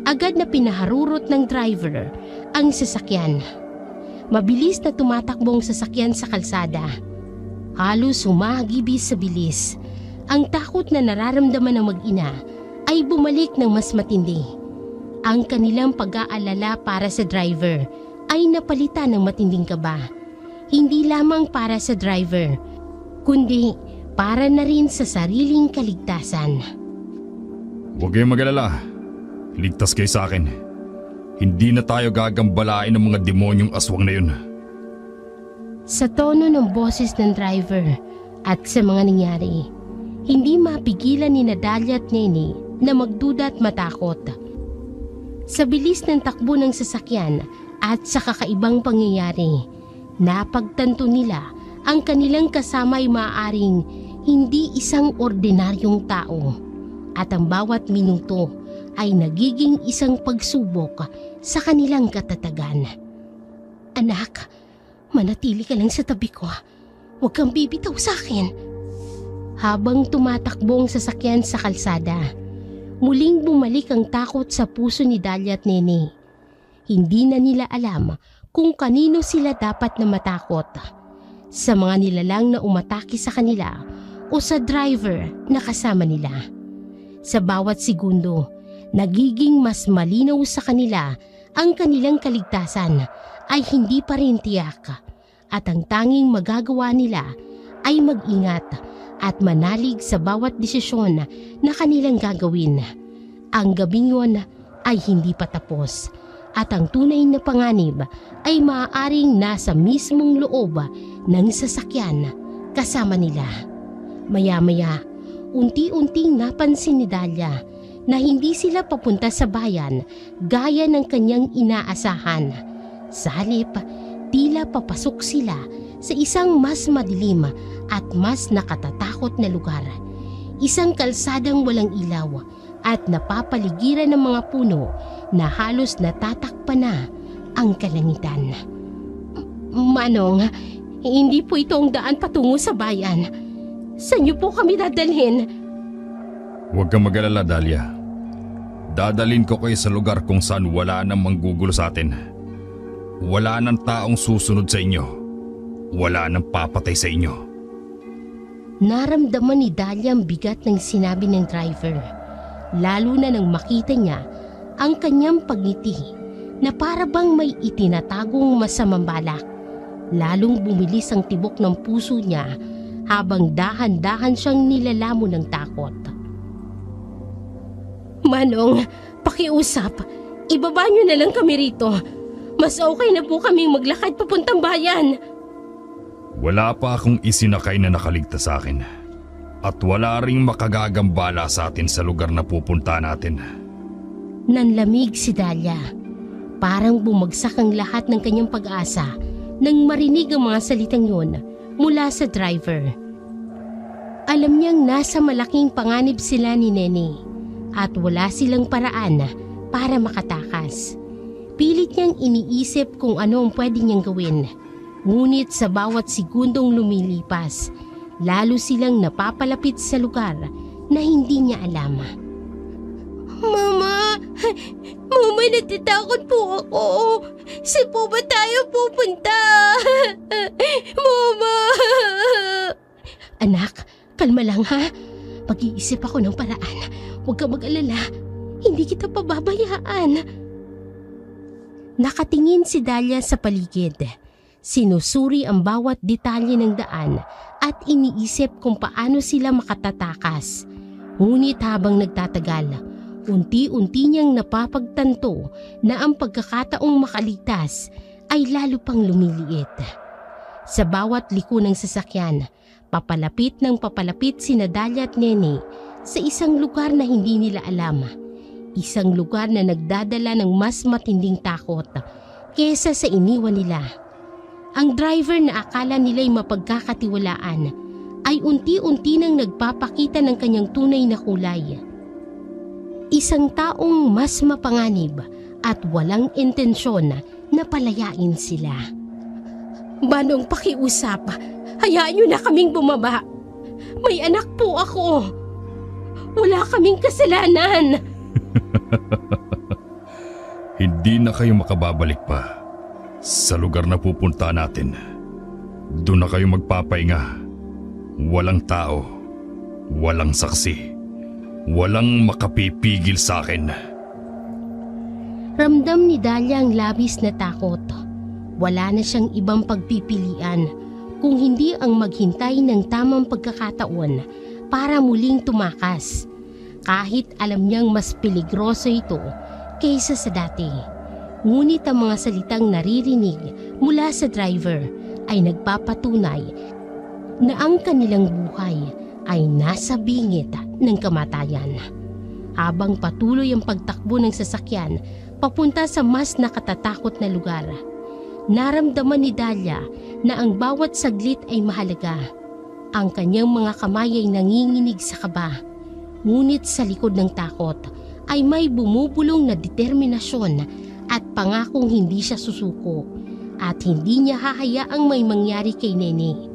agad na pinaharurot ng driver ang sasakyan. mabilis na tumatakbo ang sasakyan sa kalsada. Halos humahagibis sa bilis. Ang takot na nararamdaman ng mag-ina ay bumalik ng mas matindi. Ang kanilang pag-aalala para sa driver ay napalitan ng matinding kaba. Hindi lamang para sa driver, kundi para na rin sa sariling kaligtasan. Huwag kayong mag-alala. Ligtas kayo sa akin. Hindi na tayo gagambalain ng mga demonyong aswang na yun. Sa tono ng boses ng driver at sa mga nangyari, hindi mapigilan ni Dalia at Nene na magduda at matakot. Sa bilis ng takbo ng sasakyan at sa kakaibang pangyayari, napagtanto nila ang kanilang kasama ay maaaring hindi isang ordinaryong tao at ang bawat minuto ay nagiging isang pagsubok sa kanilang katatagan. Anak, manatili ka lang sa tabi ko. Huwag kang bibitaw sa akin. Habang tumatakbo ang sasakyan sa kalsada, muling bumalik ang takot sa puso ni Dalia at Nene. Hindi na nila alam kung kanino sila dapat na matakot. Sa mga nilalang na umatake sa kanila o sa driver na kasama nila. Sa bawat segundo, nagiging mas malinaw sa kanila ang kanilang kaligtasan ay hindi pa rin tiyak at ang tanging magagawa nila ay mag-ingat at manalig sa bawat desisyon na kanilang gagawin. Ang gabing yun ay hindi pa tapos at ang tunay na panganib ay maaaring nasa mismong loob ng sasakyan kasama nila. Maya-maya, unti-unting napansin ni Dalia na hindi sila papunta sa bayan gaya ng kanyang inaasahan. Sa halip, tila papasok sila sa isang mas madilim at mas nakatatakot na lugar. Isang kalsadang walang ilaw at napapaligiran ng mga puno na halos natatakpan na ang kalangitan. Manong, hindi po ito ang daan patungo sa bayan. Saan niyo po kami dadalhin? Huwag kang mag-alala, Dalia. Dadalhin ko kayo sa lugar kung saan wala nang manggugulo sa atin. Wala nang taong susunod sa inyo. Wala nang papatay sa inyo. Naramdaman ni Dalia ang bigat ng sinabi ng driver. Lalo na nang makita niya ang kanyang pagngiti na para bang may itinatagong masamang balak. Lalong bumilis ang tibok ng puso niya habang dahan-dahan siyang nilalamon ng takot. Manong, pakiusap. Ibaba niyo na lang kami rito. Mas okay na po kaming maglakad papuntang bayan. Wala pa akong isinakay na nakaligtas sa akin. At wala ring makagagambala sa atin sa lugar na pupunta natin. Nanlamig si Dalia. Parang bumagsak ang lahat ng kanyang pag-asa nang marinig ang mga salitang yun mula sa driver. Alam niyang nasa malaking panganib sila ni Nene at wala silang paraan para makatakas. Pilit niyang iniisip kung ano ang pwede niyang gawin. Ngunit sa bawat segundong lumilipas, lalo silang napapalapit sa lugar na hindi niya alam. Mama! Mama, natatakot po ako. Saan po ba tayo pupunta? Mama! Anak, kalma lang ha. Mag-iisip ako ng paraan. Huwag kang mag-alala. Hindi kita pababayaan. Nakatingin si Dalia sa paligid. Sinusuri ang bawat detalye ng daan at iniisip kung paano sila makatatakas. Ngunit habang nagtatagal, unti-unti niyang napapagtanto na ang pagkakataong makaligtas ay lalo pang lumiliit. Sa bawat liko ng sasakyan, papalapit sina Dalia at Nene sa isang lugar na hindi nila alam. Isang lugar na nagdadala ng mas matinding takot kesa sa iniwan nila. Ang driver na akala nila'y mapagkakatiwalaan ay unti-unti nang nagpapakita ng kanyang tunay na kulay. Isang taong mas mapanganib at walang intensyon na palayain sila. Manong, pakiusap. Hayaan niyo na kaming bumaba. May anak po ako. Wala kaming kasalanan. Hindi na kayo makababalik pa. Sa lugar na pupunta natin, doon na kayo magpapahinga. Walang tao, walang saksi, walang makapipigil sa akin. Ramdam ni Dahlia ang labis na takot. Wala na siyang ibang pagpipilian kung hindi ang maghintay ng tamang pagkakataon para muling tumakas. Kahit alam niyang mas peligroso ito kaysa sa dati. Ngunit ang mga salitang naririnig mula sa driver ay nagpapatunay na ang kanilang buhay ay nasa bingit ng kamatayan. Habang patuloy ang pagtakbo ng sasakyan papunta sa mas nakatatakot na lugar, naramdaman ni Dahlia na ang bawat saglit ay mahalaga. Ang kanyang mga kamay ay nanginginig sa kaba, ngunit sa likod ng takot ay may bumubulong na determinasyon at pangakong hindi siya susuko at hindi niya hahayaang may mangyari kay Nene.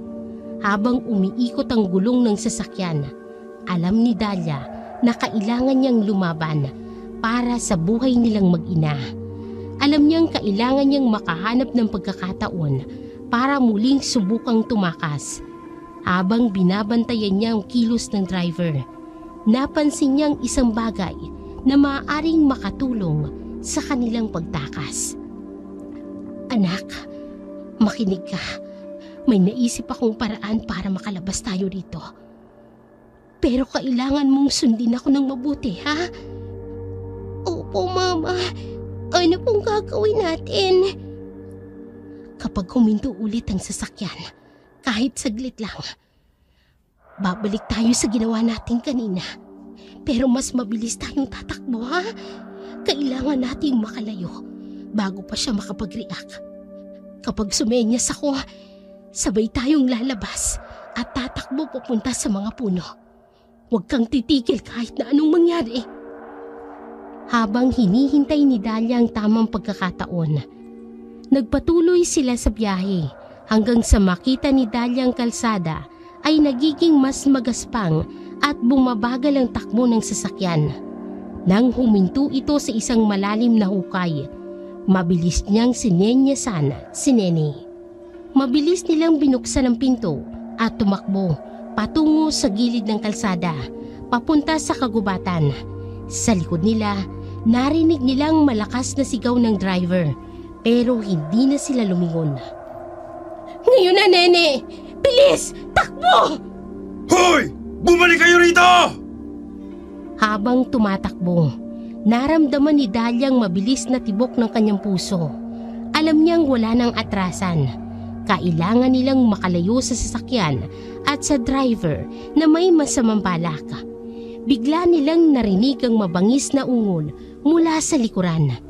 Habang umiikot ang gulong ng sasakyan, alam ni Dahlia na kailangan niyang lumaban para sa buhay nilang mag-ina. Alam niyang kailangan niyang makahanap ng pagkakataon para muling subukang tumakas. Habang binabantayan niya ang kilos ng driver, napansin niyang isang bagay na maaaring makatulong sa kanilang pagtakas. Anak, makinig ka. May naisip akong paraan para makalabas tayo dito. Pero kailangan mong sundin ako ng mabuti, ha? Opo, Mama. Ano pong gagawin natin? Kapag huminto ulit ang sasakyan, kahit saglit lang, babalik tayo sa ginawa natin kanina. Pero mas mabilis tayong tatakbo, ha? Kailangan nating makalayo bago pa siya makapag-react. Kapag sumenyas ako, sabay tayong lalabas at tatakbo papunta sa mga puno. Huwag kang titigil kahit na anong mangyari. Habang hinihintay ni Dahlia ang tamang pagkakataon, nagpatuloy sila sa biyahe hanggang sa makita ni Dahlia ang kalsada ay nagiging mas magaspang at bumabagal ang takbo ng sasakyan. Nang huminto ito sa isang malalim na hukay, mabilis niyang sinenyasan si Nene. Mabilis nilang binuksan ang pinto at tumakbo patungo sa gilid ng kalsada, papunta sa kagubatan. Sa likod nila, narinig nilang malakas na sigaw ng driver, pero hindi na sila lumingon. Ngayon na, Nene! Bilis! Takbo! Hoy! Bumalik kayo rito! Habang tumatakbo, naramdaman ni Dahlia ang mabilis na tibok ng kanyang puso. Alam niyang wala nang atrasan. Kailangan nilang makalayo sa sasakyan at sa driver na may masamang balak. Bigla nilang narinig ang mabangis na ungol mula sa likuran.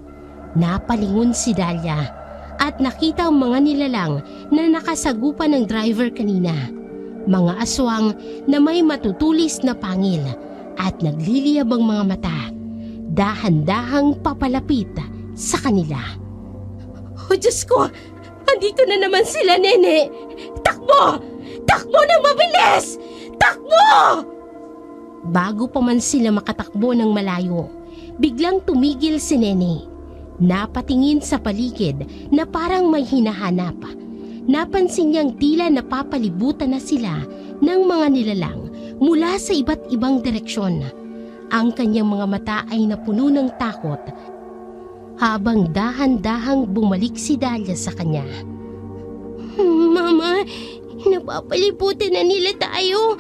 Napalingon si Dahlia at nakita ang mga nilalang na nakasagupan ng driver kanina. Mga aswang na may matutulis na pangil at nagliliyab ang mga mata. Dahan-dahang papalapit sa kanila. Oh Diyos ko! Andito na naman sila, Nene! Takbo! Takbo na mabilis! Takbo! Bago pa man sila makatakbo ng malayo, biglang tumigil si Nene. Napatingin sa paligid na parang may hinahanap. Napansin niyang tila napapalibutan na sila ng mga nilalang mula sa iba't ibang direksyon. Ang kanyang mga mata ay napuno ng takot habang dahan-dahang bumalik si Dahlia sa kanya. Mama, napapalibutan na nila tayo.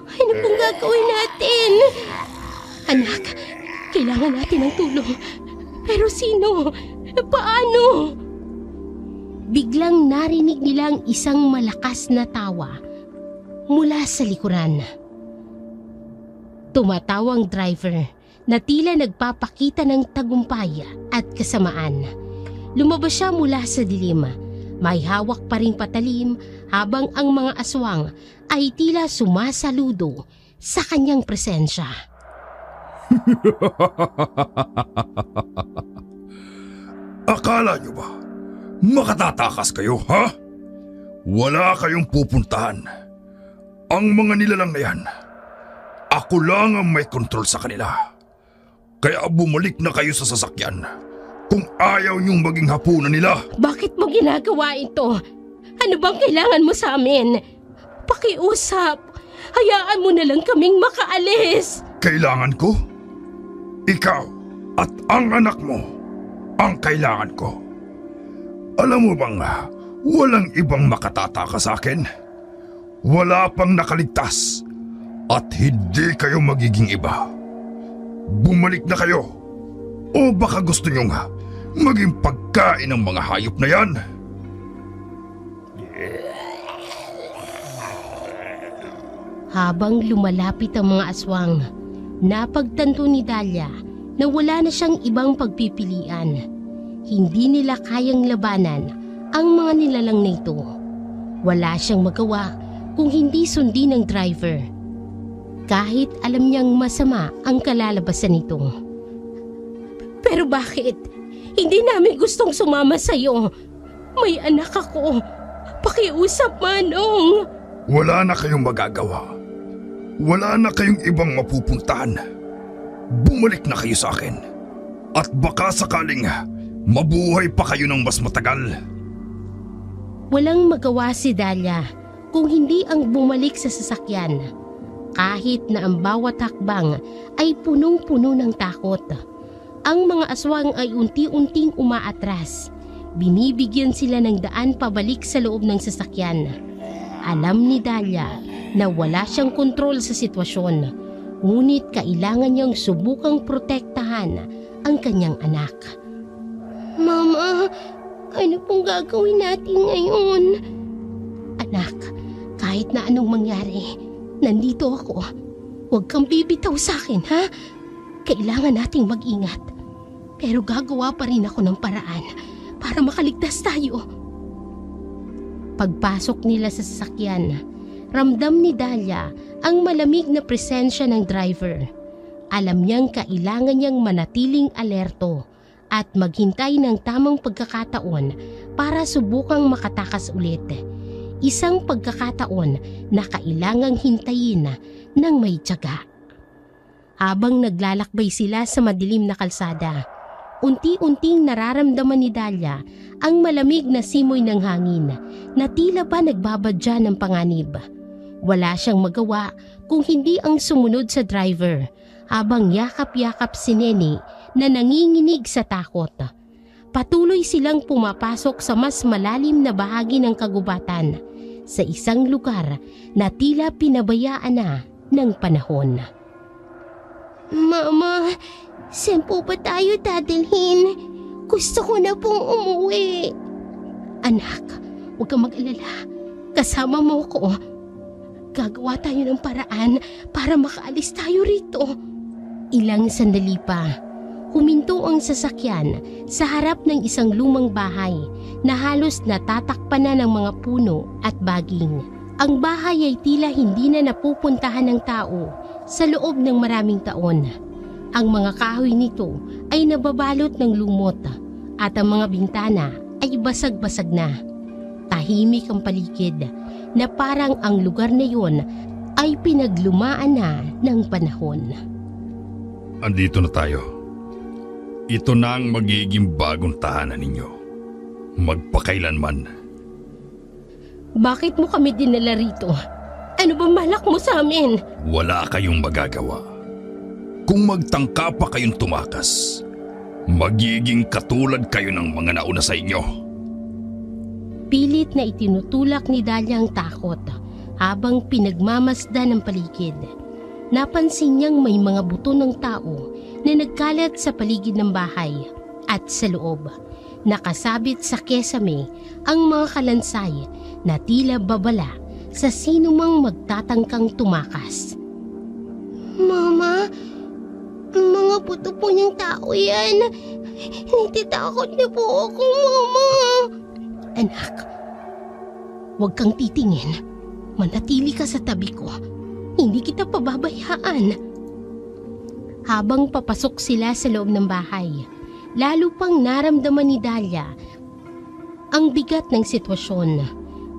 Ano pong gagawin natin? Anak, kailangan natin ng tulong. Pero sino? Paano? Biglang narinig nilang isang malakas na tawa mula sa likuran. Tumatawa ang driver na tila nagpapakita ng tagumpay at kasamaan. Lumabas siya mula sa dilim. May hawak pa ring patalim habang ang mga aswang ay tila sumasaludo sa kanyang presensya. Akala nyo ba makatatakas kayo, ha? Wala kayong pupuntahan. Ang mga nilalang na yan, ako lang ang may kontrol sa kanila. Kaya bumalik na kayo sa sasakyan kung ayaw niyong maging hapunan nila. Bakit mo ginagawa ito? Ano bang kailangan mo sa amin? Pakiusap. Hayaan mo na lang kaming makaalis. Kailangan ko? Ikaw at ang anak mo ang kailangan ko. Alam mo bang walang ibang makatatakas sa akin? Wala pang nakaligtas at hindi kayo magiging iba. Bumalik na kayo o baka gusto niyong maging pagkain ng mga hayop na yan. Habang lumalapit ang mga aswang, napagtanto ni Dahlia na wala na siyang ibang pagpipilian. Hindi nila kayang labanan ang mga nilalang na ito. Wala siyang magawa kung hindi sundin ng driver. Kahit alam niyang masama ang kalalabasan nito. Pero bakit? Hindi namin gustong sumama sa'yo. May anak ako. Pakiusap, Manong. Wala na kayong magagawa. Wala na kayong ibang mapupuntahan. Bumalik na kayo sa akin. At baka sakaling mabuhay pa kayo ng mas matagal. Walang magawa si Dahlia kung hindi ang bumalik sa sasakyan. Kahit na ang bawat hakbang ay punong-puno ng takot. Ang mga aswang ay unti-unting umaatras. Binibigyan sila ng daan pabalik sa loob ng sasakyan. Alam ni Dahlia na wala siyang kontrol sa sitwasyon, ngunit kailangan niyang subukang protektahan ang kanyang anak. Mama, ano pong gagawin natin ngayon? Anak, kahit na anong mangyari, nandito ako. Huwag kang bibitaw sa akin, ha? Kailangan nating mag-ingat. Pero gagawa pa rin ako ng paraan para makaligtas tayo. Pagpasok nila sa sasakyan, ramdam ni Dahlia ang malamig na presensya ng driver. Alam niyang kailangan niyang manatiling alerto at maghintay ng tamang pagkakataon para subukang makatakas ulit. Isang pagkakataon na kailangang hintayin ng may tiyaga. Habang naglalakbay sila sa madilim na kalsada, unti-unting nararamdaman ni Dahlia ang malamig na simoy ng hangin na tila ba nagbabadya ng panganib. Wala siyang magawa kung hindi ang sumunod sa driver habang yakap-yakap si Nene na nanginginig sa takot. Patuloy silang pumapasok sa mas malalim na bahagi ng kagubatan sa isang lugar na tila pinabayaan na ng panahon. Mama, saan po ba tayo dadalhin? Gusto ko na pong umuwi. Anak, huwag kang mag-alala. Kasama mo ko. Gagawa tayo ng paraan para makaalis tayo rito. Ilang sandali pa, huminto ang sasakyan sa harap ng isang lumang bahay na halos natatakpan na ng mga puno at baging. Ang bahay ay tila hindi na napupuntahan ng tao sa loob ng maraming taon. Ang mga kahoy nito ay nababalot ng lumot at ang mga bintana ay basag-basag na. Tahimik ang paligid na parang ang lugar na yon ay pinaglumaan na ng panahon. Andito na tayo. Ito na ang magiging bagong tahanan ninyo. Magpakailanman. Bakit mo kami dinala rito? Ano ba malak mo sa amin? Wala kayong magagawa. Kung magtangka pa kayong tumakas, magiging katulad kayo ng mga nauna sa inyo. Pilit na itinutulak ni Dahlia ang takot habang pinagmamasdan ng paligid. Napansin niyang may mga buto ng tao na nagkalat sa paligid ng bahay at sa loob. Nakasabit sa kesame ang mga kalansay na tila babala sa sinumang magtatangkang tumakas. Mama, mga buto po niyang tao yan. Natitakot na po ako, Mama. Anak, huwag kang titingin. Manatili ka sa tabi ko. Hindi kita pababayaan. Habang papasok sila sa loob ng bahay, lalo pang naramdaman ni Dahlia ang bigat ng sitwasyon.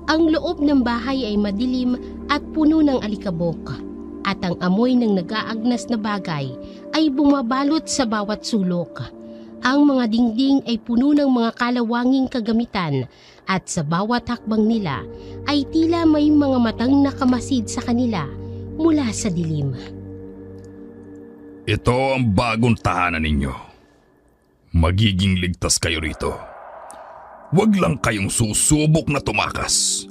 Ang loob ng bahay ay madilim at puno ng alikabok, at ang amoy ng nag-aagnas na bagay ay bumabalot sa bawat sulok. Ang mga dingding ay puno ng mga kalawanging kagamitan at sa bawat hakbang nila ay tila may mga matang nakamasid sa kanila mula sa dilim. Ito ang bagong tahanan ninyo. Magiging ligtas kayo rito. Huwag lang kayong susubok na tumakas.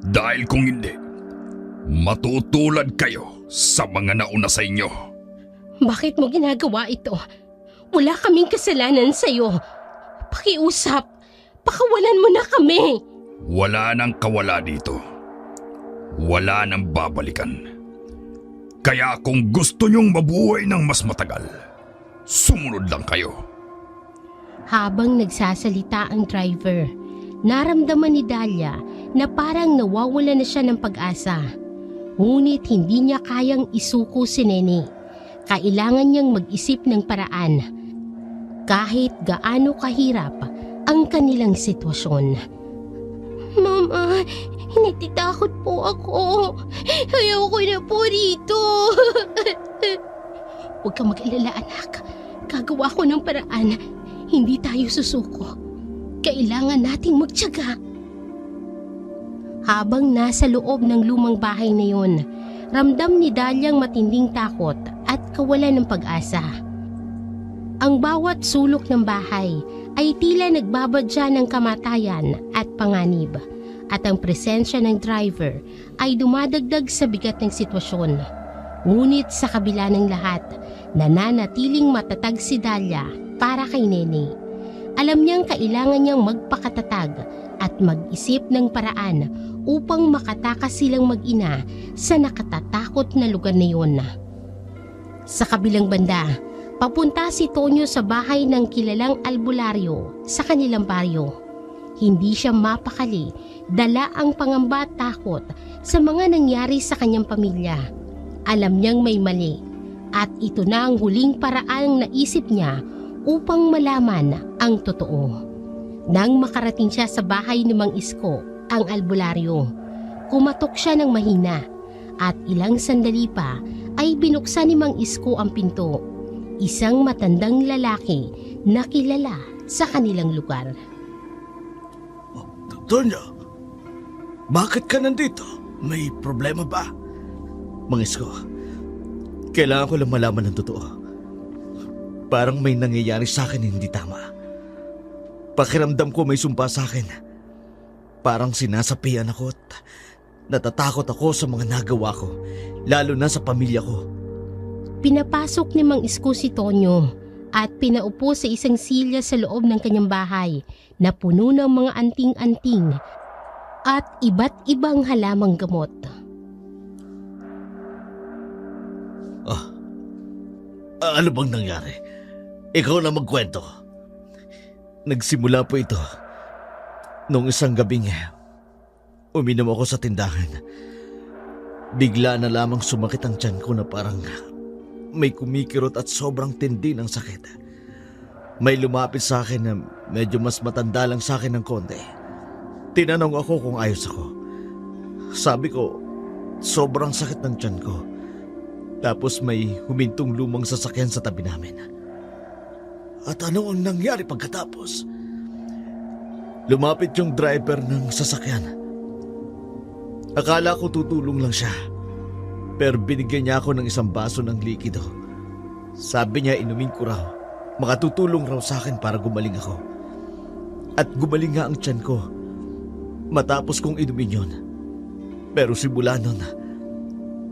Dahil kung hindi, matutulad kayo sa mga nauna sa inyo. Bakit mo ginagawa ito? Wala kaming kasalanan sa'yo. Pakiusap, pakawalan mo na kami. Wala nang kawala dito. Wala nang babalikan. Kaya kung gusto nyong mabuhay ng mas matagal, sumunod lang kayo. Habang nagsasalita ang driver, naramdaman ni Dahlia na parang nawawala na siya ng pag-asa. Ngunit hindi niya kayang isuko si Nene. Kailangan niyang mag-isip ng paraan. Kahit gaano kahirap ang kanilang sitwasyon. Mama, natitakot po ako. Ayoko na po dito. Huwag kang mag-alala, anak. Gagawa ko ng paraan. Hindi tayo susuko. Kailangan nating magtiyaga. Habang nasa loob ng lumang bahay na yun, ramdam ni Dahlia ang matinding takot at kawalan ng pag-asa. Ang bawat sulok ng bahay ay tila nagbabadya ng kamatayan at panganib, at ang presensya ng driver ay dumadagdag sa bigat ng sitwasyon. Ngunit sa kabila ng lahat, nananatiling matatag si Dahlia para kay Nene. Alam niyang kailangan niyang magpakatatag at mag-isip ng paraan upang makatakas silang mag-ina sa nakatatakot na lugar na yun. Sa kabilang banda, papunta si Tonyo sa bahay ng kilalang albularyo sa kanilang baryo. Hindi siya mapakali, dala ang pangamba at takot sa mga nangyari sa kanyang pamilya. Alam niyang may mali at ito na ang huling paraang naisip niya upang malaman ang totoo. Nang makarating siya sa bahay ni Mang Isko, ang albularyo, kumatok siya ng mahina at ilang sandali pa ay binuksan ni Mang Isko ang pinto. Isang matandang lalaki na kilala sa kanilang lugar. Tonyo, bakit ka nandito? May problema ba? Mang Isko, kailangan ko lang malaman ng totoo. Parang may nangyayari sa akin na hindi tama. Pakiramdam ko may sumpa sa akin. Parang sinasapian ako at natatakot ako sa mga nagawa ko, lalo na sa pamilya ko. Pinapasok ni Mang Isko si Tonyo at pinaupo sa isang silya sa loob ng kanyang bahay na puno ng mga anting-anting at iba't ibang halamang gamot. Ano bang nangyari? Ikaw na magkwento. Nagsimula po ito nung isang gabing uminom ako sa tindahan. Bigla na lamang sumakit ang tiyan ko na parang may kumikirot at sobrang tindi ng sakit. May lumapit sa akin na medyo mas matanda lang sa akin ng konti. Tinanong ako kung ayos ako. Sabi ko, sobrang sakit ng tiyan ko. Tapos may humintong lumang sasakyan sa tabi namin. At ano ang nangyari pagkatapos? Lumapit yung driver ng sasakyan. Akala ko tutulong lang siya. Pero binigyan niya ako ng isang baso ng likido. Sabi niya inumin ko raw. Makatutulong raw sa akin para gumaling ako. At gumaling nga ang tiyan ko matapos kong inumin yun. Pero simula nun,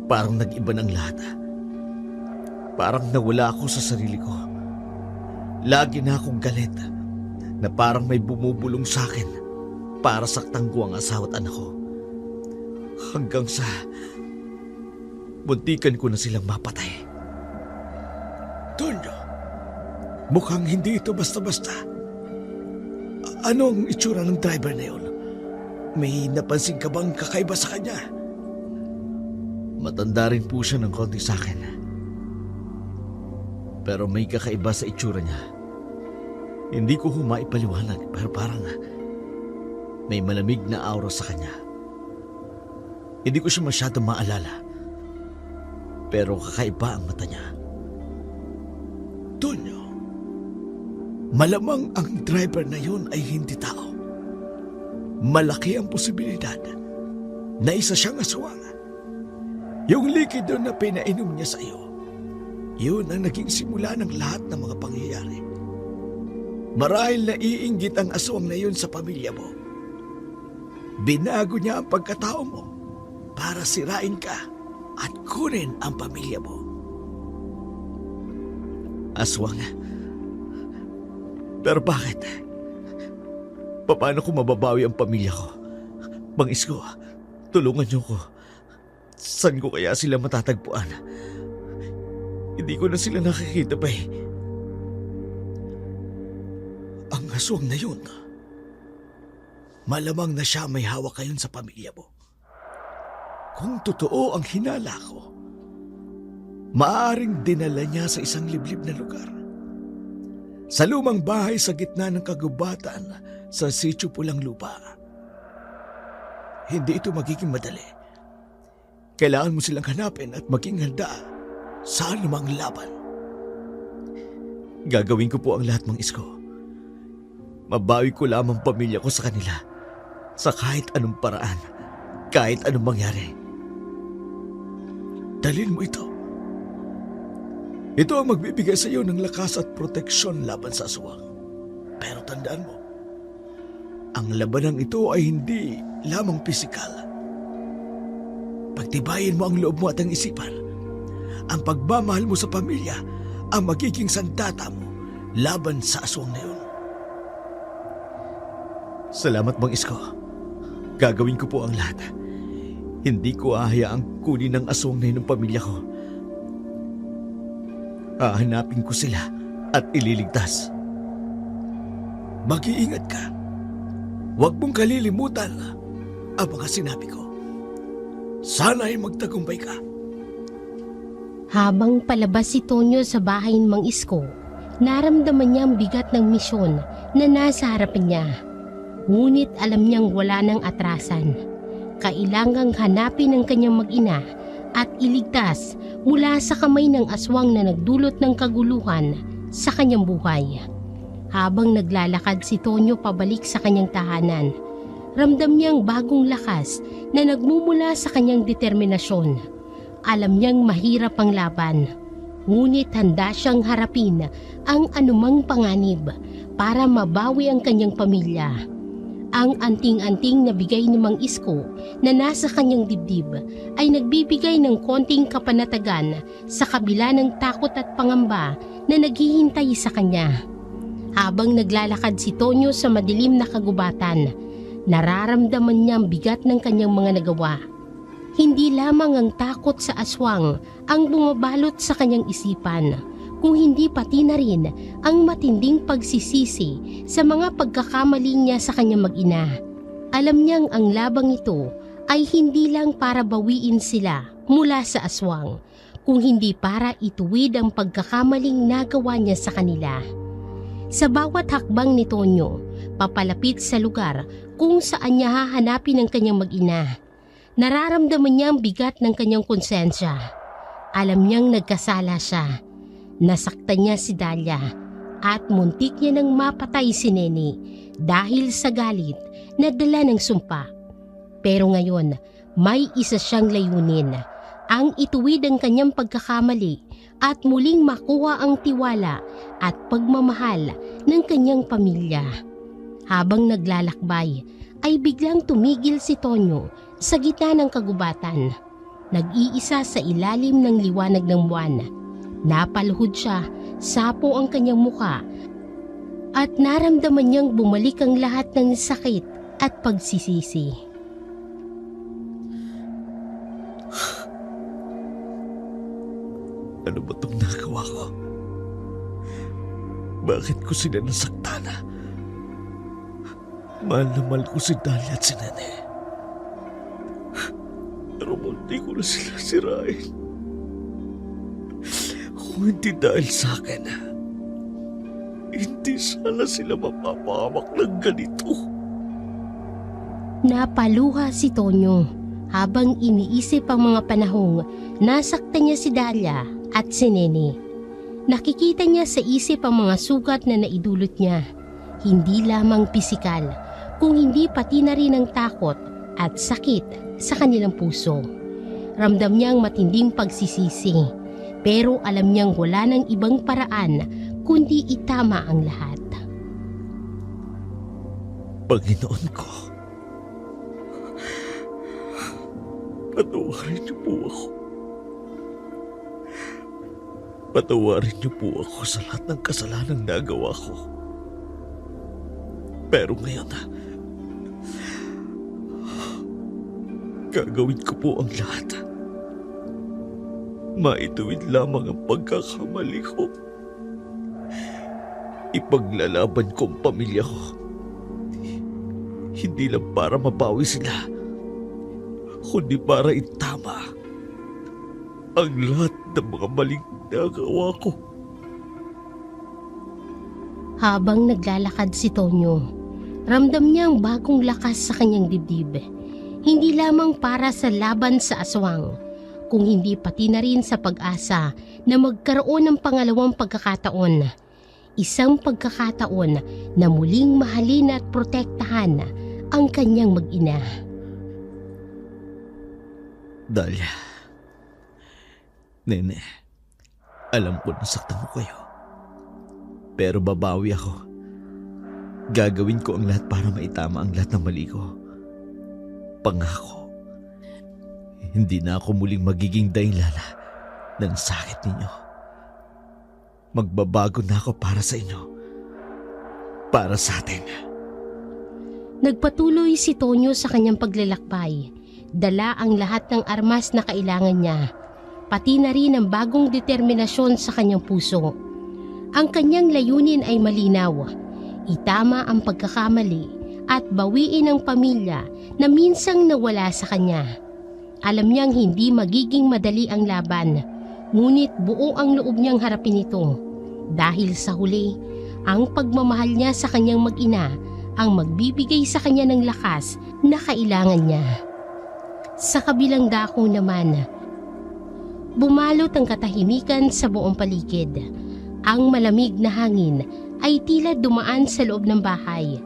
parang nag-iba ng lahat. Parang nawala ako sa sarili ko. Lagi na akong galit na parang may bumubulong sa akin para saktang ko ang asawa at anak ko. Hanggang sa muntikan ko na silang mapatay. Tonyo, mukhang hindi ito basta-basta. Ano ang itsura ng driver na yun? May napansin ka bang kakaiba sa kanya? Matanda rin po siya ng konti sa akin. Pero may kakaiba sa itsura niya. Hindi ko maipaliwanag pero parang may malamig na aura sa kanya. Hindi ko siya masyadong maalala. Pero kakaiba ang mata niya. Tonyo, Malamang ang driver na yun ay hindi tao. Malaki ang posibilidad na isa siyang aswang. Yung likido na pinainom niya sa iyo, yun ang naging simula ng lahat ng mga pangyayari. Marahil naiinggit ang aswang na yun sa pamilya mo. Binago niya ang pagkatao mo para sirain ka at kunin ang pamilya mo. Aswang. Pero bakit? Paano ko mababawi ang pamilya ko? Mang Isko, tulungan niyo ko. Saan ko kaya sila matatagpuan? Hindi ko na sila nakikita pa eh. Ang aswang na yun, malamang na siya may hawak ngayon sa pamilya mo. Kung totoo ang hinala ko, maaaring dinala niya sa isang liblib na lugar. Sa lumang bahay sa gitna ng kagubatan sa Sitio Pulang Lupa. Hindi ito magiging madali. Kailangan mo silang hanapin at maging handa sa anumang laban. Gagawin ko po ang lahat, Mang Isko. Mabawi ko lamang pamilya ko sa kanila sa kahit anong paraan, kahit anong mangyari. Dalhin mo ito. Ito ang magbibigay sa iyo ng lakas at proteksyon laban sa aswang. Pero tandaan mo, ang labanang ito ay hindi lamang pisikal. Pagtibayin mo ang loob mo at ang isipan. Ang pagmamahal mo sa pamilya ang magiging sandata mo laban sa aswang na yun. Salamat, Mang Isko. Gagawin ko po ang lahat. Hindi ko hahayaang kunin ng aswang na yun ng pamilya ko. Hahanapin ko sila at ililigtas. Mag-iingat ka. Huwag mong kalilimutan ang mga sinabi ko. Sana ay magtagumpay ka. Habang palabas si Tonyo sa bahay ng Mang Isko, naramdaman niya ang bigat ng misyon na nasa harapan niya. Ngunit alam niyang wala nang atrasan. Kailangang hanapin ang kanyang mag-ina at iligtas mula sa kamay ng aswang na nagdulot ng kaguluhan sa kanyang buhay. Habang naglalakad si Tonyo pabalik sa kanyang tahanan, ramdam niyang bagong lakas na nagmumula sa kanyang determinasyon. Alam niyang mahirap ang laban, ngunit handa siyang harapin ang anumang panganib para mabawi ang kanyang pamilya. Ang anting-anting na bigay ni Mang Isko na nasa kanyang dibdib ay nagbibigay ng konting kapanatagan sa kabila ng takot at pangamba na naghihintay sa kanya. Habang naglalakad si Tonyo sa madilim na kagubatan, nararamdaman niya ang bigat ng kanyang mga nagawa. Hindi lamang ang takot sa aswang ang bumabalot sa kanyang isipan, kung hindi pati na rin ang matinding pagsisisi sa mga pagkakamali niya sa kanyang mag-ina. Alam niyang ang labang ito ay hindi lang para bawiin sila mula sa aswang, kung hindi para ituwid ang pagkakamaling nagawa niya sa kanila. Sa bawat hakbang ni Tonyo, papalapit sa lugar kung saan niya hahanapin ang kanyang mag-ina, nararamdaman niya ang bigat ng kanyang konsensya. Alam niyang nagkasala siya. Nasaktan niya si Dalia at muntik niya nang mapatay si Nene dahil sa galit na dala ng sumpa. Pero ngayon, may isa siyang layunin, ang ituwid ang kanyang pagkakamali at muling makuha ang tiwala at pagmamahal ng kanyang pamilya. Habang naglalakbay, ay biglang tumigil si Tonyo sa gitna ng kagubatan. Nag-iisa sa ilalim ng liwanag ng buwan. Napaluhod siya, sapo ang kanyang muka, at naramdaman niyang bumalik ang lahat ng sakit at pagsisisi. Ano ba itong nagawa ko? Bakit ko sila nasaktan? Mahal na mahal ko si Dalia at si Nene. Pero munti ko na sila sirain. Kung hindi dahil sa akin, hindi sana sila mapapahamak ng ganito. Napaluha si Tonyo habang iniisip ang mga panahong nasaktan niya si Dalia at si Nene. Nakikita niya sa isip ang mga sugat na naidulot niya. Hindi lamang pisikal, kung hindi pati na rin ang takot at sakit sa kanilang puso. Ramdam niyang matinding pagsisisi, pero alam niyang wala ng ibang paraan kundi itama ang lahat. Panginoon ko, patawarin niyo po ako. Patawarin niyo po ako sa lahat ng kasalanang nagawa ko. Pero ngayon, gagawin ko po ang lahat. Maituwid lamang ang pagkakamali ko. Ipaglalaban ko ang pamilya ko. Hindi lang para mabawi sila, kundi para itama ang lahat ng mga maling nagawa ko. Habang naglalakad si Tonyo, ramdam niya ang bagong lakas sa kanyang dibdib. Hindi lamang para sa laban sa aswang, kung hindi pati na rin sa pag-asa na magkaroon ng pangalawang pagkakataon. Isang pagkakataon na muling mahalin at protektahan ang kanyang mag-ina. Dahlia, Nene, alam ko nasaktan ko kayo. Pero babawi ako. Gagawin ko ang lahat para maitama ang lahat ng mali ko. Pangako, hindi na ako muling magiging dahilan ng sakit ninyo. Magbabago na ako para sa inyo. Para sa atin. Nagpatuloy si Tonyo sa kanyang paglalakbay. Dala ang lahat ng armas na kailangan niya, pati na rin ang bagong determinasyon sa kanyang puso. Ang kanyang layunin ay malinaw. Itama ang pagkakamali at bawiin ang pamilya na minsang nawala sa kanya. Alam niyang hindi magiging madali ang laban, ngunit buo ang loob niyang harapin ito. Dahil sa huli, ang pagmamahal niya sa kanyang mag-ina ang magbibigay sa kanya ng lakas na kailangan niya. Sa kabilang dako naman, bumalot ang katahimikan sa buong paligid. Ang malamig na hangin ay tila dumaan sa loob ng bahay,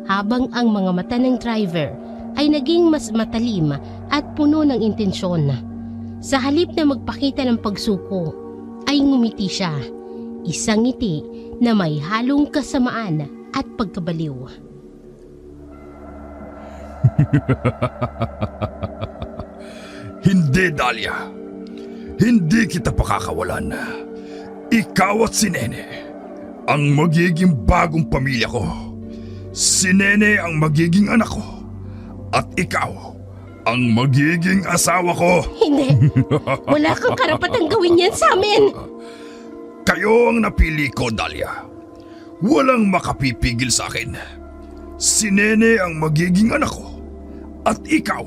habang ang mga mata ng driver ay naging mas matalim at puno ng intensyon. Sa halip na magpakita ng pagsuko, ay ngumiti siya. Isang ngiti na may halong kasamaan at pagkabaliw. Hindi, Dahlia. Hindi kita pakakawalan. Ikaw at si Nene ang magiging bagong pamilya ko. Si Nene ang magiging anak ko. At ikaw ang magiging asawa ko. Hindi! Wala kang karapatang gawin yan sa amin! Kayo ang napili ko, Dahlia. Walang makapipigil sa akin. Si Nene ang magiging anak ko. At ikaw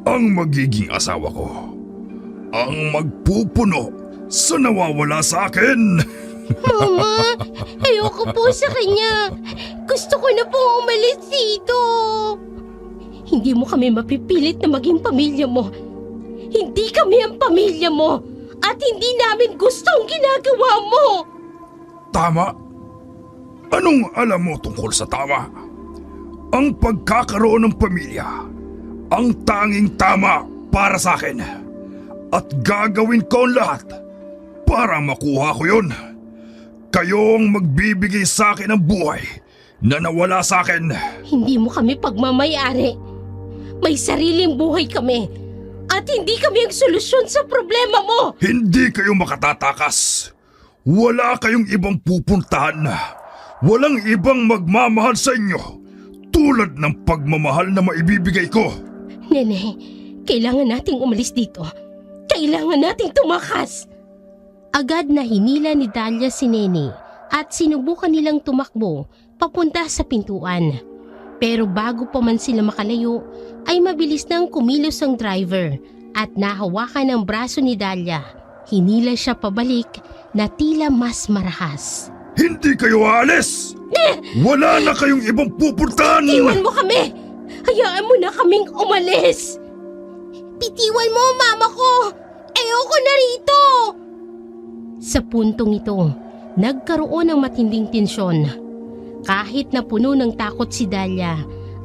ang magiging asawa ko. Ang magpupuno sa nawawala sa akin. Mama, ayoko po sa kanya. Gusto ko na pong umalis dito. Hindi mo kami mapipilit na maging pamilya mo. Hindi kami ang pamilya mo. At hindi namin gusto ang ginagawa mo. Tama? Anong alam mo tungkol sa tama? Ang pagkakaroon ng pamilya ang tanging tama para sa akin. At gagawin ko ang lahat para makuha ko yun. Kayo ang magbibigay sa akin ng buhay na nawala sa akin. Hindi mo kami pagmamayari. May sariling buhay kami. At hindi kami ang solusyon sa problema mo. Hindi kayo makatatakas. Wala kayong ibang pupuntahan. Walang ibang magmamahal sa inyo tulad ng pagmamahal na maibibigay ko. Nene, kailangan nating umalis dito. Kailangan nating tumakas. Agad na hinila ni Dahlia si Nene at sinubukan nilang tumakbo papunta sa pintuan. Pero bago pa man sila makalayo, ay mabilis nang kumilos ang driver at nahawakan ang braso ni Dahlia. Hinila siya pabalik na tila mas marahas. Hindi kayo aalis! Wala na kayong ibang pupuntahan! Iwan mo kami! Hayaan mo na kaming umalis! Bitiwan mo, mama ko! Ayoko na rito! Sa puntong ito, nagkaroon ng matinding tensyon. Kahit na puno ng takot si Dahlia,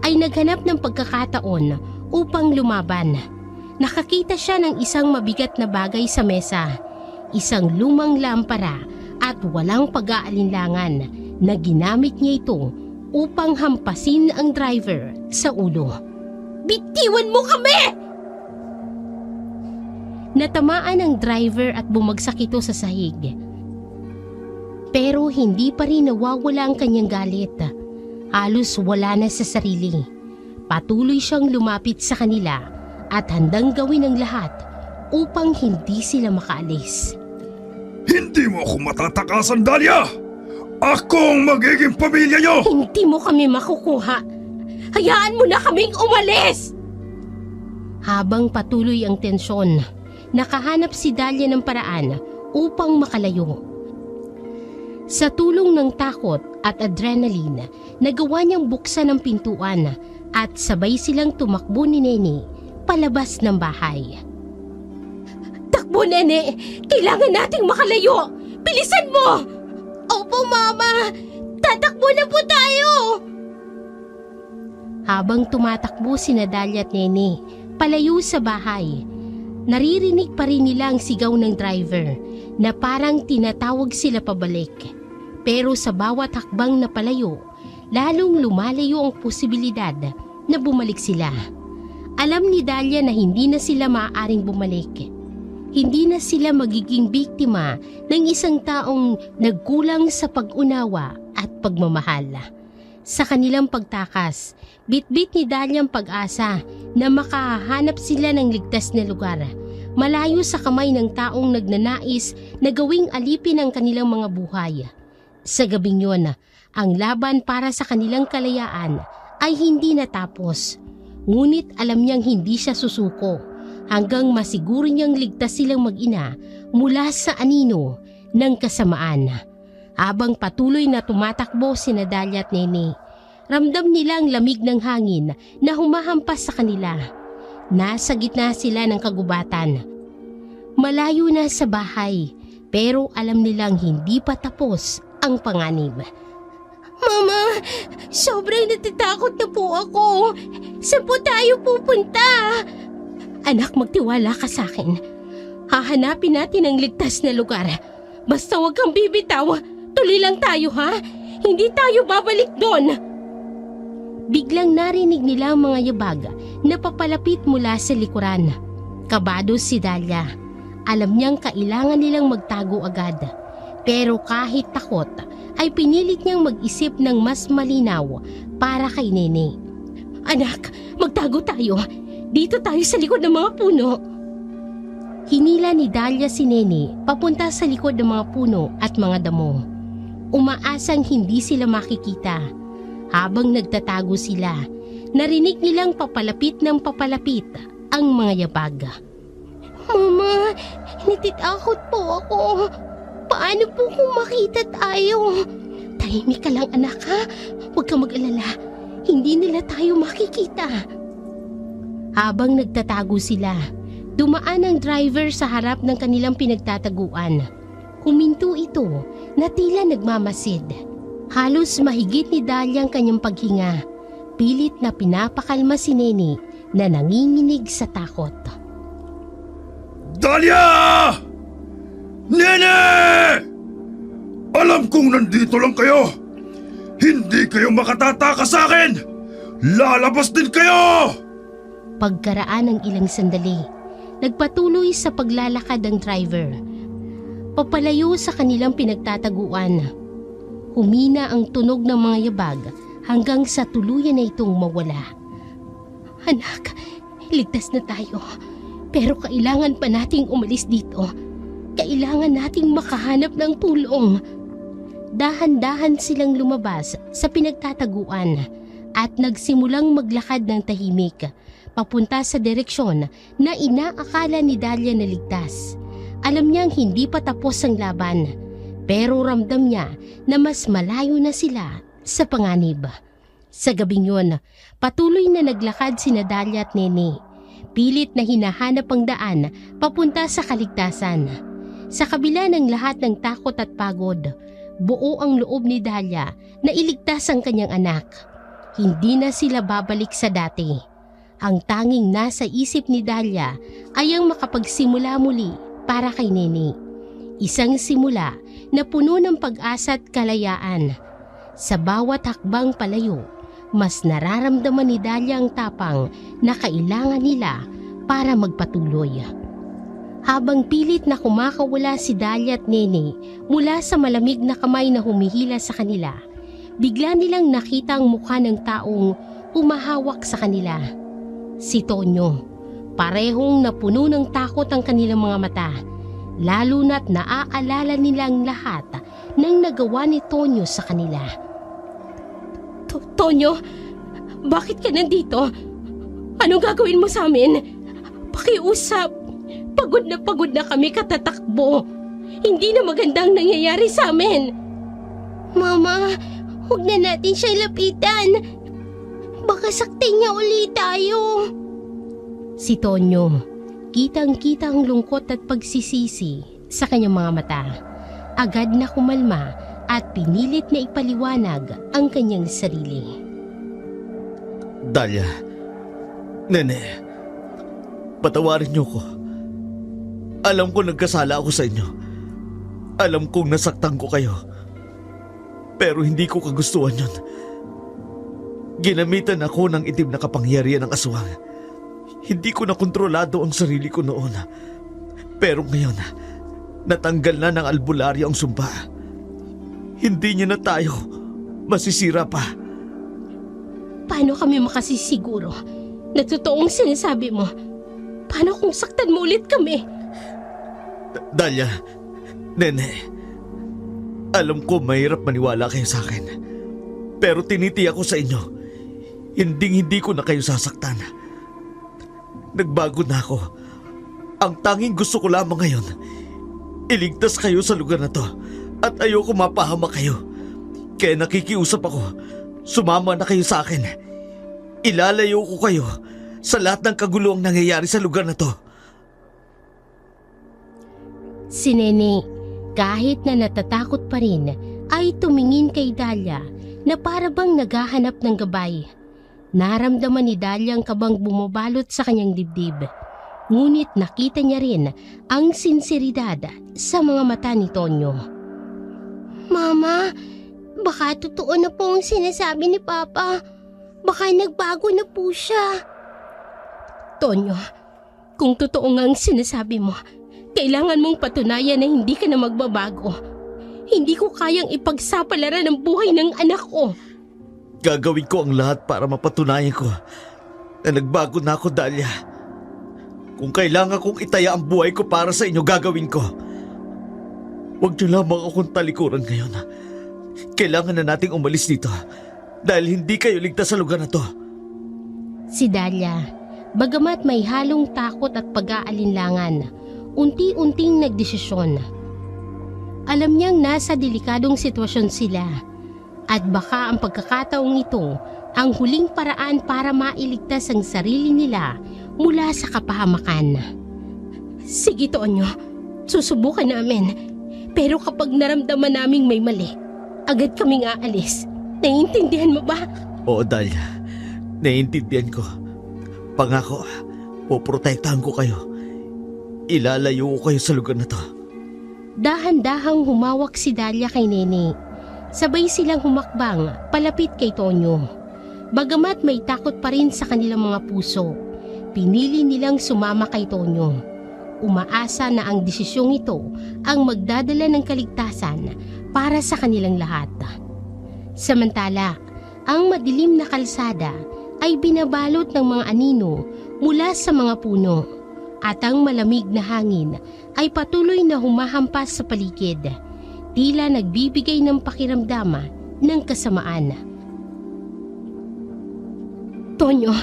ay naghanap ng pagkakataon upang lumaban. Nakakita siya ng isang mabigat na bagay sa mesa, isang lumang lampara at walang pag-aalinlangan na ginamit niya ito upang hampasin ang driver sa ulo. Bitiwan mo kami! Natamaan ang driver at bumagsak ito sa sahig. Pero hindi pa rin nawawala ang kanyang galit. Halos wala na sa sarili. Patuloy siyang lumapit sa kanila at handang gawin ang lahat upang hindi sila makaalis. Hindi mo ako matatakasan, Dahlia! Ako ang magiging pamilya niyo! Hindi mo kami makukuha. Hayaan mo na kaming umalis! Habang patuloy ang tensyon, nakahanap si Dahlia ng paraan upang makalayo. Sa tulong ng takot at adrenaline, nagawa niyang buksan ang pintuan at sabay silang tumakbo ni Nene palabas ng bahay. Takbo, Nene! Kailangan nating makalayo! Bilisan mo! Opo, Mama! Tatakbo na po tayo! Habang tumatakbo sina Dahlia at Nene palayo sa bahay, naririnig pa rin nila ang sigaw ng driver na parang tinatawag sila pabalik. Pero sa bawat hakbang na palayo, lalong lumalayo ang posibilidad na bumalik sila. Alam ni Dahlia na hindi na sila maaaring bumalik. Hindi na sila magiging biktima ng isang taong nagkulang sa pag-unawa at pagmamahal. Sa kanilang pagtakas, bitbit ni Dahlia ang pag-asa na makahanap sila ng ligtas na lugar, malayo sa kamay ng taong nagnanais na gawing alipin ang kanilang mga buhay. Sa gabing yun, ang laban para sa kanilang kalayaan ay hindi natapos. Ngunit alam niyang hindi siya susuko hanggang masiguro niyang ligtas silang mag-ina mula sa anino ng kasamaan. Habang patuloy na tumatakbo sina Dahlia at Nene, ramdam nila ang lamig ng hangin na humahampas sa kanila. Nasa gitna sila ng kagubatan. Malayo na sa bahay, pero alam nilang hindi pa tapos ang panganib. Mama, sobrang natatakot na po ako. Saan po tayo pupunta? Anak, magtiwala ka sa akin. Hahanapin natin ang ligtas na lugar. Basta huwag kang bibitaw. Tuloy lang tayo, ha? Hindi tayo babalik doon. Biglang narinig nila ang mga yabag na papalapit mula sa likuran. Kabado si Dahlia. Alam niyang kailangan nilang magtago agad. Pero kahit takot, ay pinilit niyang mag-isip ng mas malinaw para kay Nene. Anak, magtago tayo. Dito tayo sa likod ng mga puno. Hinila ni Dahlia si Nene papunta sa likod ng mga puno at mga damo. Umaasang hindi sila makikita. Habang nagtatago sila, narinig nilang papalapit ng papalapit ang mga yabag. Mama, natitakot po ako. Paano po kung makita tayo? Tahimik ka lang, anak, ha? Huwag kang mag-alala. Hindi nila tayo makikita. Habang nagtatago sila, dumaan ang driver sa harap ng kanilang pinagtataguan. Huminto ito na tila nagmamasid. Halos mahigit ni Dahlia ang kanyang paghinga. Pilit na pinapakalma si Nene na nanginginig sa takot. Dahlia! Nene! Alam kong nandito lang kayo. Hindi kayo makatatakas sa akin. Lalabas din kayo! Pagkaraan ng ilang sandali, nagpatuloy sa paglalakad ang driver. Papalayo sa kanilang pinagtataguan. Humina ang tunog ng mga yabag hanggang sa tuluyan na itong mawala. Anak, ligtas na tayo. Pero kailangan pa nating umalis dito. Kailangan nating makahanap ng tulong. Dahan-dahan silang lumabas sa pinagtataguan at nagsimulang maglakad ng tahimik papunta sa direksyon na inaakala ni Dahlia na ligtas. Alam niyang hindi pa tapos ang laban, pero ramdam niya na mas malayo na sila sa panganib. Sa gabing yun, patuloy na naglakad sina Dahlia at Nene. Pilit na hinahanap ang daan papunta sa kaligtasan. Sa kabila ng lahat ng takot at pagod, buo ang loob ni Dahlia na iligtas ang kanyang anak. Hindi na sila babalik sa dati. Ang tanging nasa isip ni Dahlia ay ang makapagsimula muli para kay Nene. Isang simula na puno ng pag-asa at kalayaan. Sa bawat hakbang palayo, mas nararamdaman ni Dahlia ang tapang na kailangan nila para magpatuloy. Habang pilit na kumakawala si Dahlia at Nene mula sa malamig na kamay na humihila sa kanila, bigla nilang nakita ang mukha ng taong humahawak sa kanila. Si Tonyo. Parehong napuno ng takot ang kanilang mga mata, lalo na't naaalala nilang lahat ng nagawa ni Tonyo sa kanila. Tonyo, bakit ka nandito? Anong gagawin mo sa amin? Pakiusap. Pagod na kami katatakbo. Hindi na magandang nangyayari sa amin. Mama, huwag na natin siya lapitan. Baka saktin niya ulit tayo. Si Tonyo, kitang-kita ang lungkot at pagsisisi sa kanyang mga mata. Agad na kumalma at pinilit na ipaliwanag ang kanyang sarili. Dahlia, Nene, patawarin niyo ko. Alam ko nagkasala ako sa inyo. Alam kong nasaktan ko kayo. Pero hindi ko kagustuhan yun. Ginamitan ako ng itim na kapangyarihan ng aswang. Hindi ko na kontrolado ang sarili ko noon. Pero ngayon, natanggal na ng albularyo ang sumpa. Hindi niya na tayo masisira pa. Paano kami makasisiguro na totoong sinasabi mo? Paano kung saktan mo ulit kami? Dahlia, Nene, alam ko mahirap maniwala kayo sa akin. Pero tinitiyak ko sa inyo, hindi ko na kayo sasaktan. Nagbago na ako. Ang tanging gusto ko lamang ngayon, iligtas kayo sa lugar na to at ayoko mapahamak kayo. Kaya nakikiusap ako, sumama na kayo sa akin. Ilalayo ko kayo sa lahat ng kaguluhang nangyayari sa lugar na to. Si Nene, kahit na natatakot pa rin, ay tumingin kay Dahlia na para bang naghahanap ng gabay. Naramdaman ni Dahlia ang kabang bumabalot sa kanyang dibdib. Ngunit nakita niya rin ang sinseridad sa mga mata ni Tonyo. Mama, baka totoo na po ang sinasabi ni Papa. Baka nagbago na po siya. Tonyo, kung totoo nga ang sinasabi mo, kailangan mong patunayan na hindi ka na magbabago. Hindi ko kayang ipagsapalaran ang buhay ng anak ko. Gagawin ko ang lahat para mapatunayan ko na nagbago na ako, Dahlia. Kung kailangan kong itaya ang buhay ko para sa inyo, gagawin ko. Huwag niyo lamang akong talikuran ngayon. Kailangan na nating umalis dito dahil hindi kayo ligtas sa lugar na to. Si Dahlia, bagamat may halong takot at pag-aalinlangan, unti-unting nagdesisyon. Alam niyang nasa delikadong sitwasyon sila at baka ang pagkakataong ito ang huling paraan para mailigtas ang sarili nila mula sa kapahamakan. Sige, Tonyo, susubukan namin. Pero kapag naramdaman naming may mali, agad kaming aalis. Naiintindihan mo ba? Oo, Dahlia. Naiintindihan ko. Pangako, poprotektahan ko kayo. Ilalayo ko kayo sa lugar na to. Dahan-dahang humawak si Dahlia kay Nene. Sabay silang humakbang palapit kay Tonyo. Bagamat may takot pa rin sa kanilang mga puso, pinili nilang sumama kay Tonyo. Umaasa na ang desisyong ito ang magdadala ng kaligtasan para sa kanilang lahat. Samantala, ang madilim na kalsada ay binabalot ng mga anino mula sa mga puno. At ang malamig na hangin ay patuloy na humahampas sa paligid, tila nagbibigay ng pakiramdam ng kasamaan. Tonyo,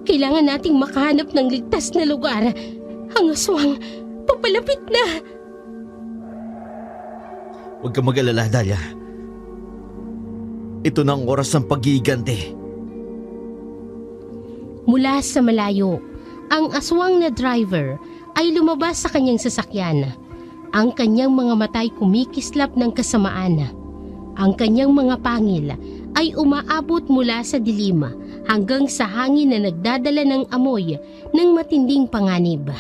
kailangan nating makahanap ng ligtas na lugar. Ang aswang, papalapit na. Huwag kang mag-alala, Dahlia. Ito na ang oras ng pag-iigante. Mula sa malayo, ang aswang na driver ay lumabas sa kanyang sasakyan. Ang kanyang mga mata'y kumikislap ng kasamaan. Ang kanyang mga pangil ay umaabot mula sa dilim hanggang sa hangin na nagdadala ng amoy ng matinding panganib.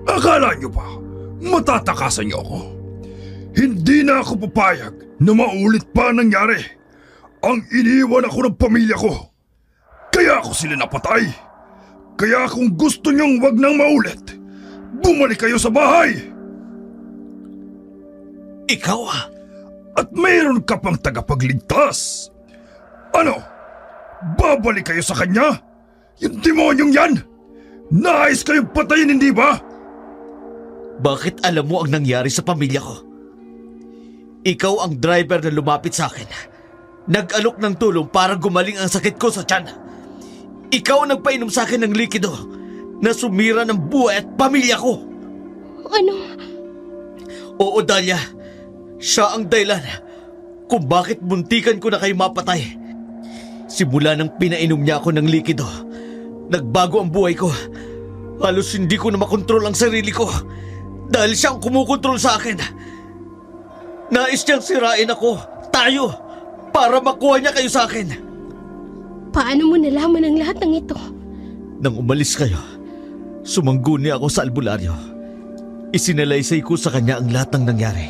Akala niyo ba matatakasan niyo ako? Hindi na ako papayag na maulit pa ang nangyari. Ang iniwan ako ng pamilya ko. Kaya ako sila napatay. Kaya kung gusto niyong wag nang maulit, bumalik kayo sa bahay. Ikaw At mayroon ka pang tagapagligtas. Ano? Babalik kayo sa kanya? Yung demonyong yan? Nais kayong patayin, hindi ba? Bakit alam mo ang nangyari sa pamilya ko? Ikaw ang driver na lumapit sa akin. Nag-alok ng tulong para gumaling ang sakit ko sa tiyan. Ikaw ang nagpainom sa akin ng likido na sumira ng buhay at pamilya ko. Ano? Oo, Dahlia. Siya ang dahilan kung bakit muntikan ko na kayo mapatay. Simula nang pinainom niya ako ng likido, nagbago ang buhay ko. Halos hindi ko na makontrol ang sarili ko dahil siya ang kumukontrol sa akin. Nais niyang sirain ako, tayo, para makuha niya kayo sa akin. Paano mo nalaman ang lahat ng ito? Nang umalis kayo, sumangguni ako sa albularyo. Isinalaysay ko sa kanya ang lahat ng nangyari.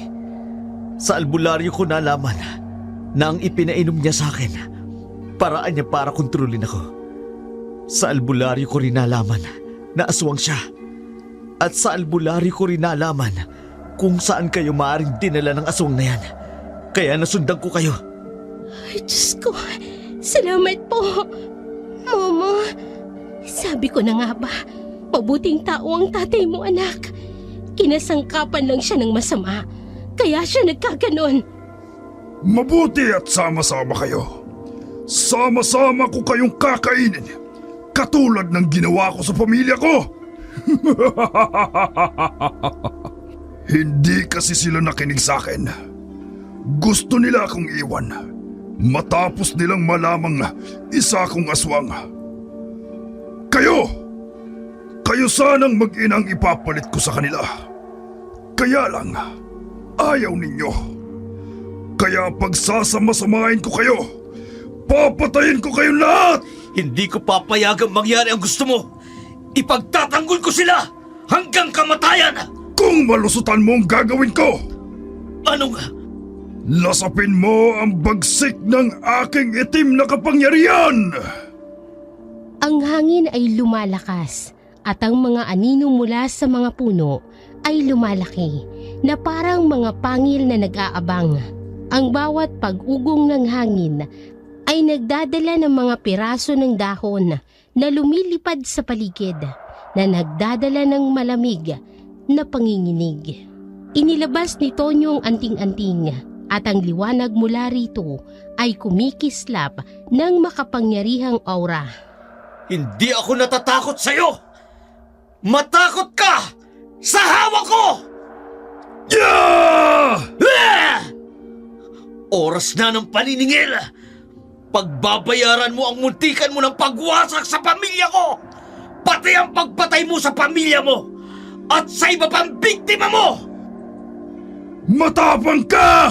Sa albularyo ko nalaman na ang ipinainom niya sa akin, paraan niya para kontrolin ako. Sa albularyo ko rin nalaman na aswang siya. At sa albularyo ko rin nalaman kung saan kayo maaaring dinala ng aswang na yan. Kaya nasundan ko kayo. Ay, Diyos ko. Salamat po. Mama, sabi ko na nga ba, mabuting tao ang tatay mo, anak. Kinasangkapan lang siya ng masama. Kaya siya nagkaganon. Mabuti at sama-sama kayo. Sama-sama ko kayong kakainin. Katulad ng ginawa ko sa pamilya ko. Hindi kasi sila nakinig sa akin. Gusto nila akong iwan. Matapos nilang malamang isa akong aswang. Kayo sanang mag-inang ipapalit ko sa kanila. Kaya lang, ayaw ninyo. Kaya pagsasama-samahin ko kayo, papatayin ko kayong lahat! Hindi ko papayagang mangyari ang gusto mo. Ipagtatanggol ko sila hanggang kamatayan. Kung malusutan mo ang gagawin ko, Anong... lasapin mo ang bagsik ng aking itim na kapangyarihan! Ang hangin ay lumalakas at ang mga anino mula sa mga puno ay lumalaki na parang mga pangil na nag-aabang. Ang bawat pag-ugong ng hangin ay nagdadala ng mga piraso ng dahon na lumilipad sa paligid na nagdadala ng malamig na panginginig. Inilabas ni Tonyo ang anting-anting at ang liwanag mula rito ay kumikislap ng makapangyarihang aura. Hindi ako natatakot sa'yo! Matakot ka sa hawak ko! Yeah! Ah! Oras na ng paniningil! Pagbabayaran mo ang muntikan mo ng pagwasak sa pamilya ko! Pati ang pagpatay mo sa pamilya mo! At sa iba pang biktima mo! Matapang ka!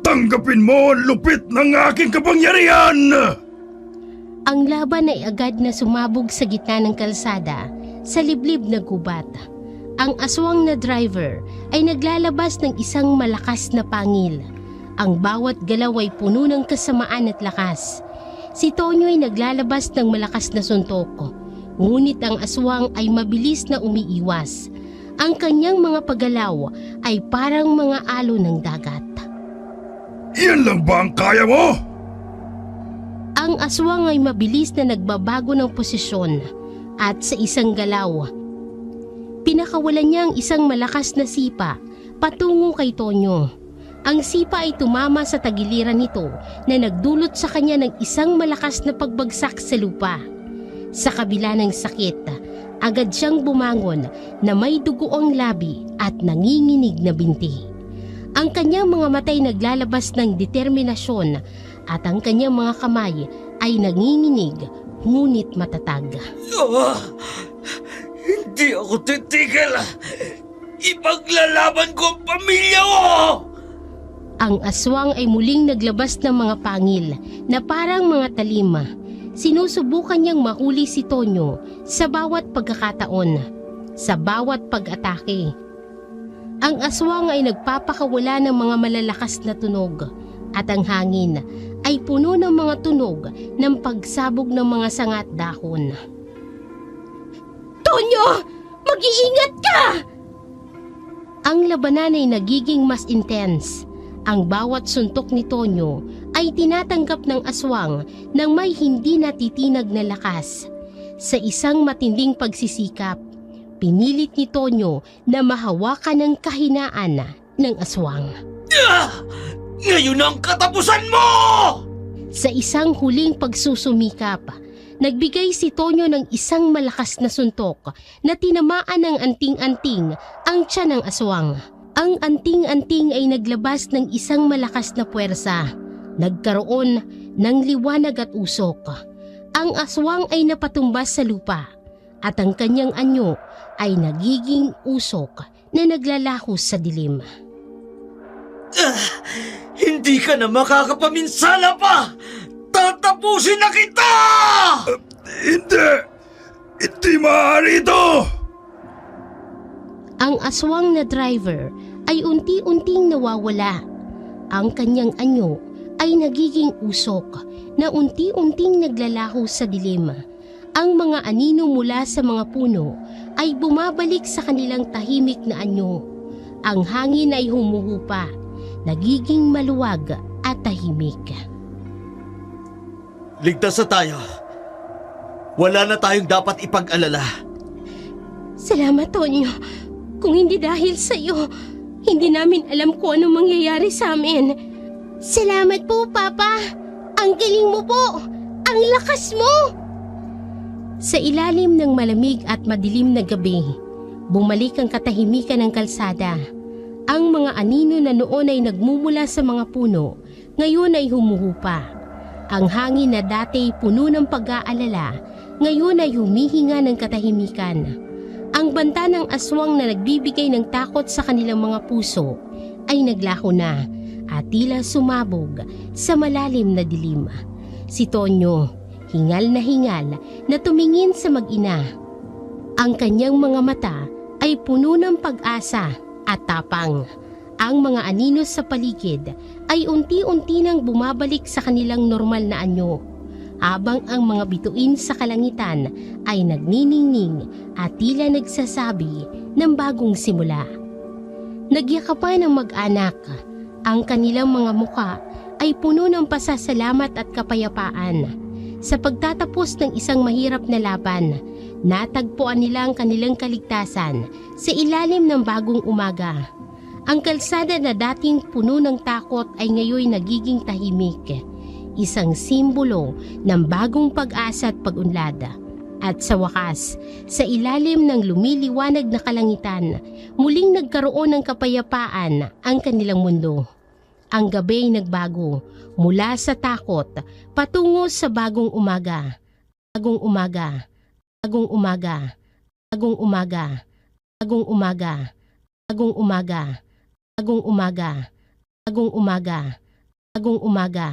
Tanggapin mo ang lupit ng aking kapangyarihan! Ang laban ay agad na sumabog sa gitna ng kalsada sa liblib na gubat. Ang aswang na driver ay naglalabas ng isang malakas na pangil. Ang bawat galaw ay puno ng kasamaan at lakas. Si Tonyo ay naglalabas ng malakas na suntok. Ngunit ang aswang ay mabilis na umiiwas. Ang kanyang mga paggalaw ay parang mga alon ng dagat. Yan lang ba ang kaya mo? Ang aswang ay mabilis na nagbabago ng posisyon at sa isang galaw, pinakawalan niya ang isang malakas na sipa patungo kay Tonyo. Ang sipa ay tumama sa tagiliran nito na nagdulot sa kanya ng isang malakas na pagbagsak sa lupa. Sa kabila ng sakit, agad siyang bumangon na may dugo ang labi at nanginginig na binti. Ang kanyang mga matay naglalabas ng determinasyon at ang kanyang mga kamay ay nanginginig ngunit matatag. Hindi ako titigil. Ipaglalaban ko ang pamilya ko! Ang aswang ay muling naglabas ng mga pangil na parang mga talima. Sinusubukan niyang mahuli si Tonyo sa bawat pagkakataon, sa bawat pag-atake. Ang aswang ay nagpapakawala ng mga malalakas na tunog at ang hangin ay puno ng mga tunog ng pagsabog ng mga sangat dahon. Tonyo! Mag-iingat ka! Ang labanan ay nagiging mas intense. Ang bawat suntok ni Tonyo ay tinatanggap ng aswang ng may hindi natitinag na lakas. Sa isang matinding pagsisikap, pinilit ni Tonyo na mahawakan ang kahinaan ng aswang. Ngayon ang katapusan mo! Sa isang huling pagsusumikap, nagbigay si Tonyo ng isang malakas na suntok na tinamaan ng anting-anting ang tiyan ng aswang. Ang anting-anting ay naglabas ng isang malakas na puwersa. Nagkaroon ng liwanag at usok. Ang aswang ay napatumbas sa lupa at ang kanyang anyo ay nagiging usok na naglalahos sa dilim. Hindi ka na makakapaminsala pa! Tatapusin na kita! Hindi! Hindi maaari ito! Ang aswang na driver ay unti-unting nawawala. Ang kanyang anyo ay nagiging usok na unti-unting naglalaho sa dilim. Ang mga anino mula sa mga puno ay bumabalik sa kanilang tahimik na anyo. Ang hangin ay humuhupa, nagiging maluwag at tahimik. Ligtas na tayo. Wala na tayong dapat ipag-alala. Salamat, Tonyo. Kung hindi dahil sa iyo, hindi namin alam kung anong mangyayari sa amin. Salamat po, Papa! Ang galing mo po! Ang lakas mo! Sa ilalim ng malamig at madilim na gabi, bumalik ang katahimikan ng kalsada. Ang mga anino na noon ay nagmumula sa mga puno, ngayon ay humuhupa. Ang hangin na dati puno ng pag-aalala, ngayon ay humihinga ng katahimikan. Ang banta ng aswang na nagbibigay ng takot sa kanilang mga puso ay naglaho na at tila sumabog sa malalim na dilim. Si Tonyo, hingal na tumingin sa mag-ina. Ang kanyang mga mata ay puno ng pag-asa at tapang. Ang mga anino sa paligid ay unti-unti nang bumabalik sa kanilang normal na anyo, habang ang mga bituin sa kalangitan ay nagniningning at tila nagsasabi ng bagong simula. Nagyakapan ang mag-anak. Ang kanilang mga mukha ay puno ng pasasalamat at kapayapaan. Sa pagtatapos ng isang mahirap na laban, natagpuan nila ang kanilang kaligtasan sa ilalim ng bagong umaga. Ang kalsada na dating puno ng takot ay ngayon nagiging tahimik. Isang simbolo ng bagong pag-asa at pag-unlad. At sa wakas, sa ilalim ng lumiliwanag na kalangitan, muling nagkaroon ng kapayapaan ang kanilang mundo. Ang gabi ay nagbago mula sa takot patungo sa bagong umaga. Bagong umaga, bagong umaga, bagong umaga, bagong umaga, bagong umaga, bagong umaga, bagong umaga, bagong umaga,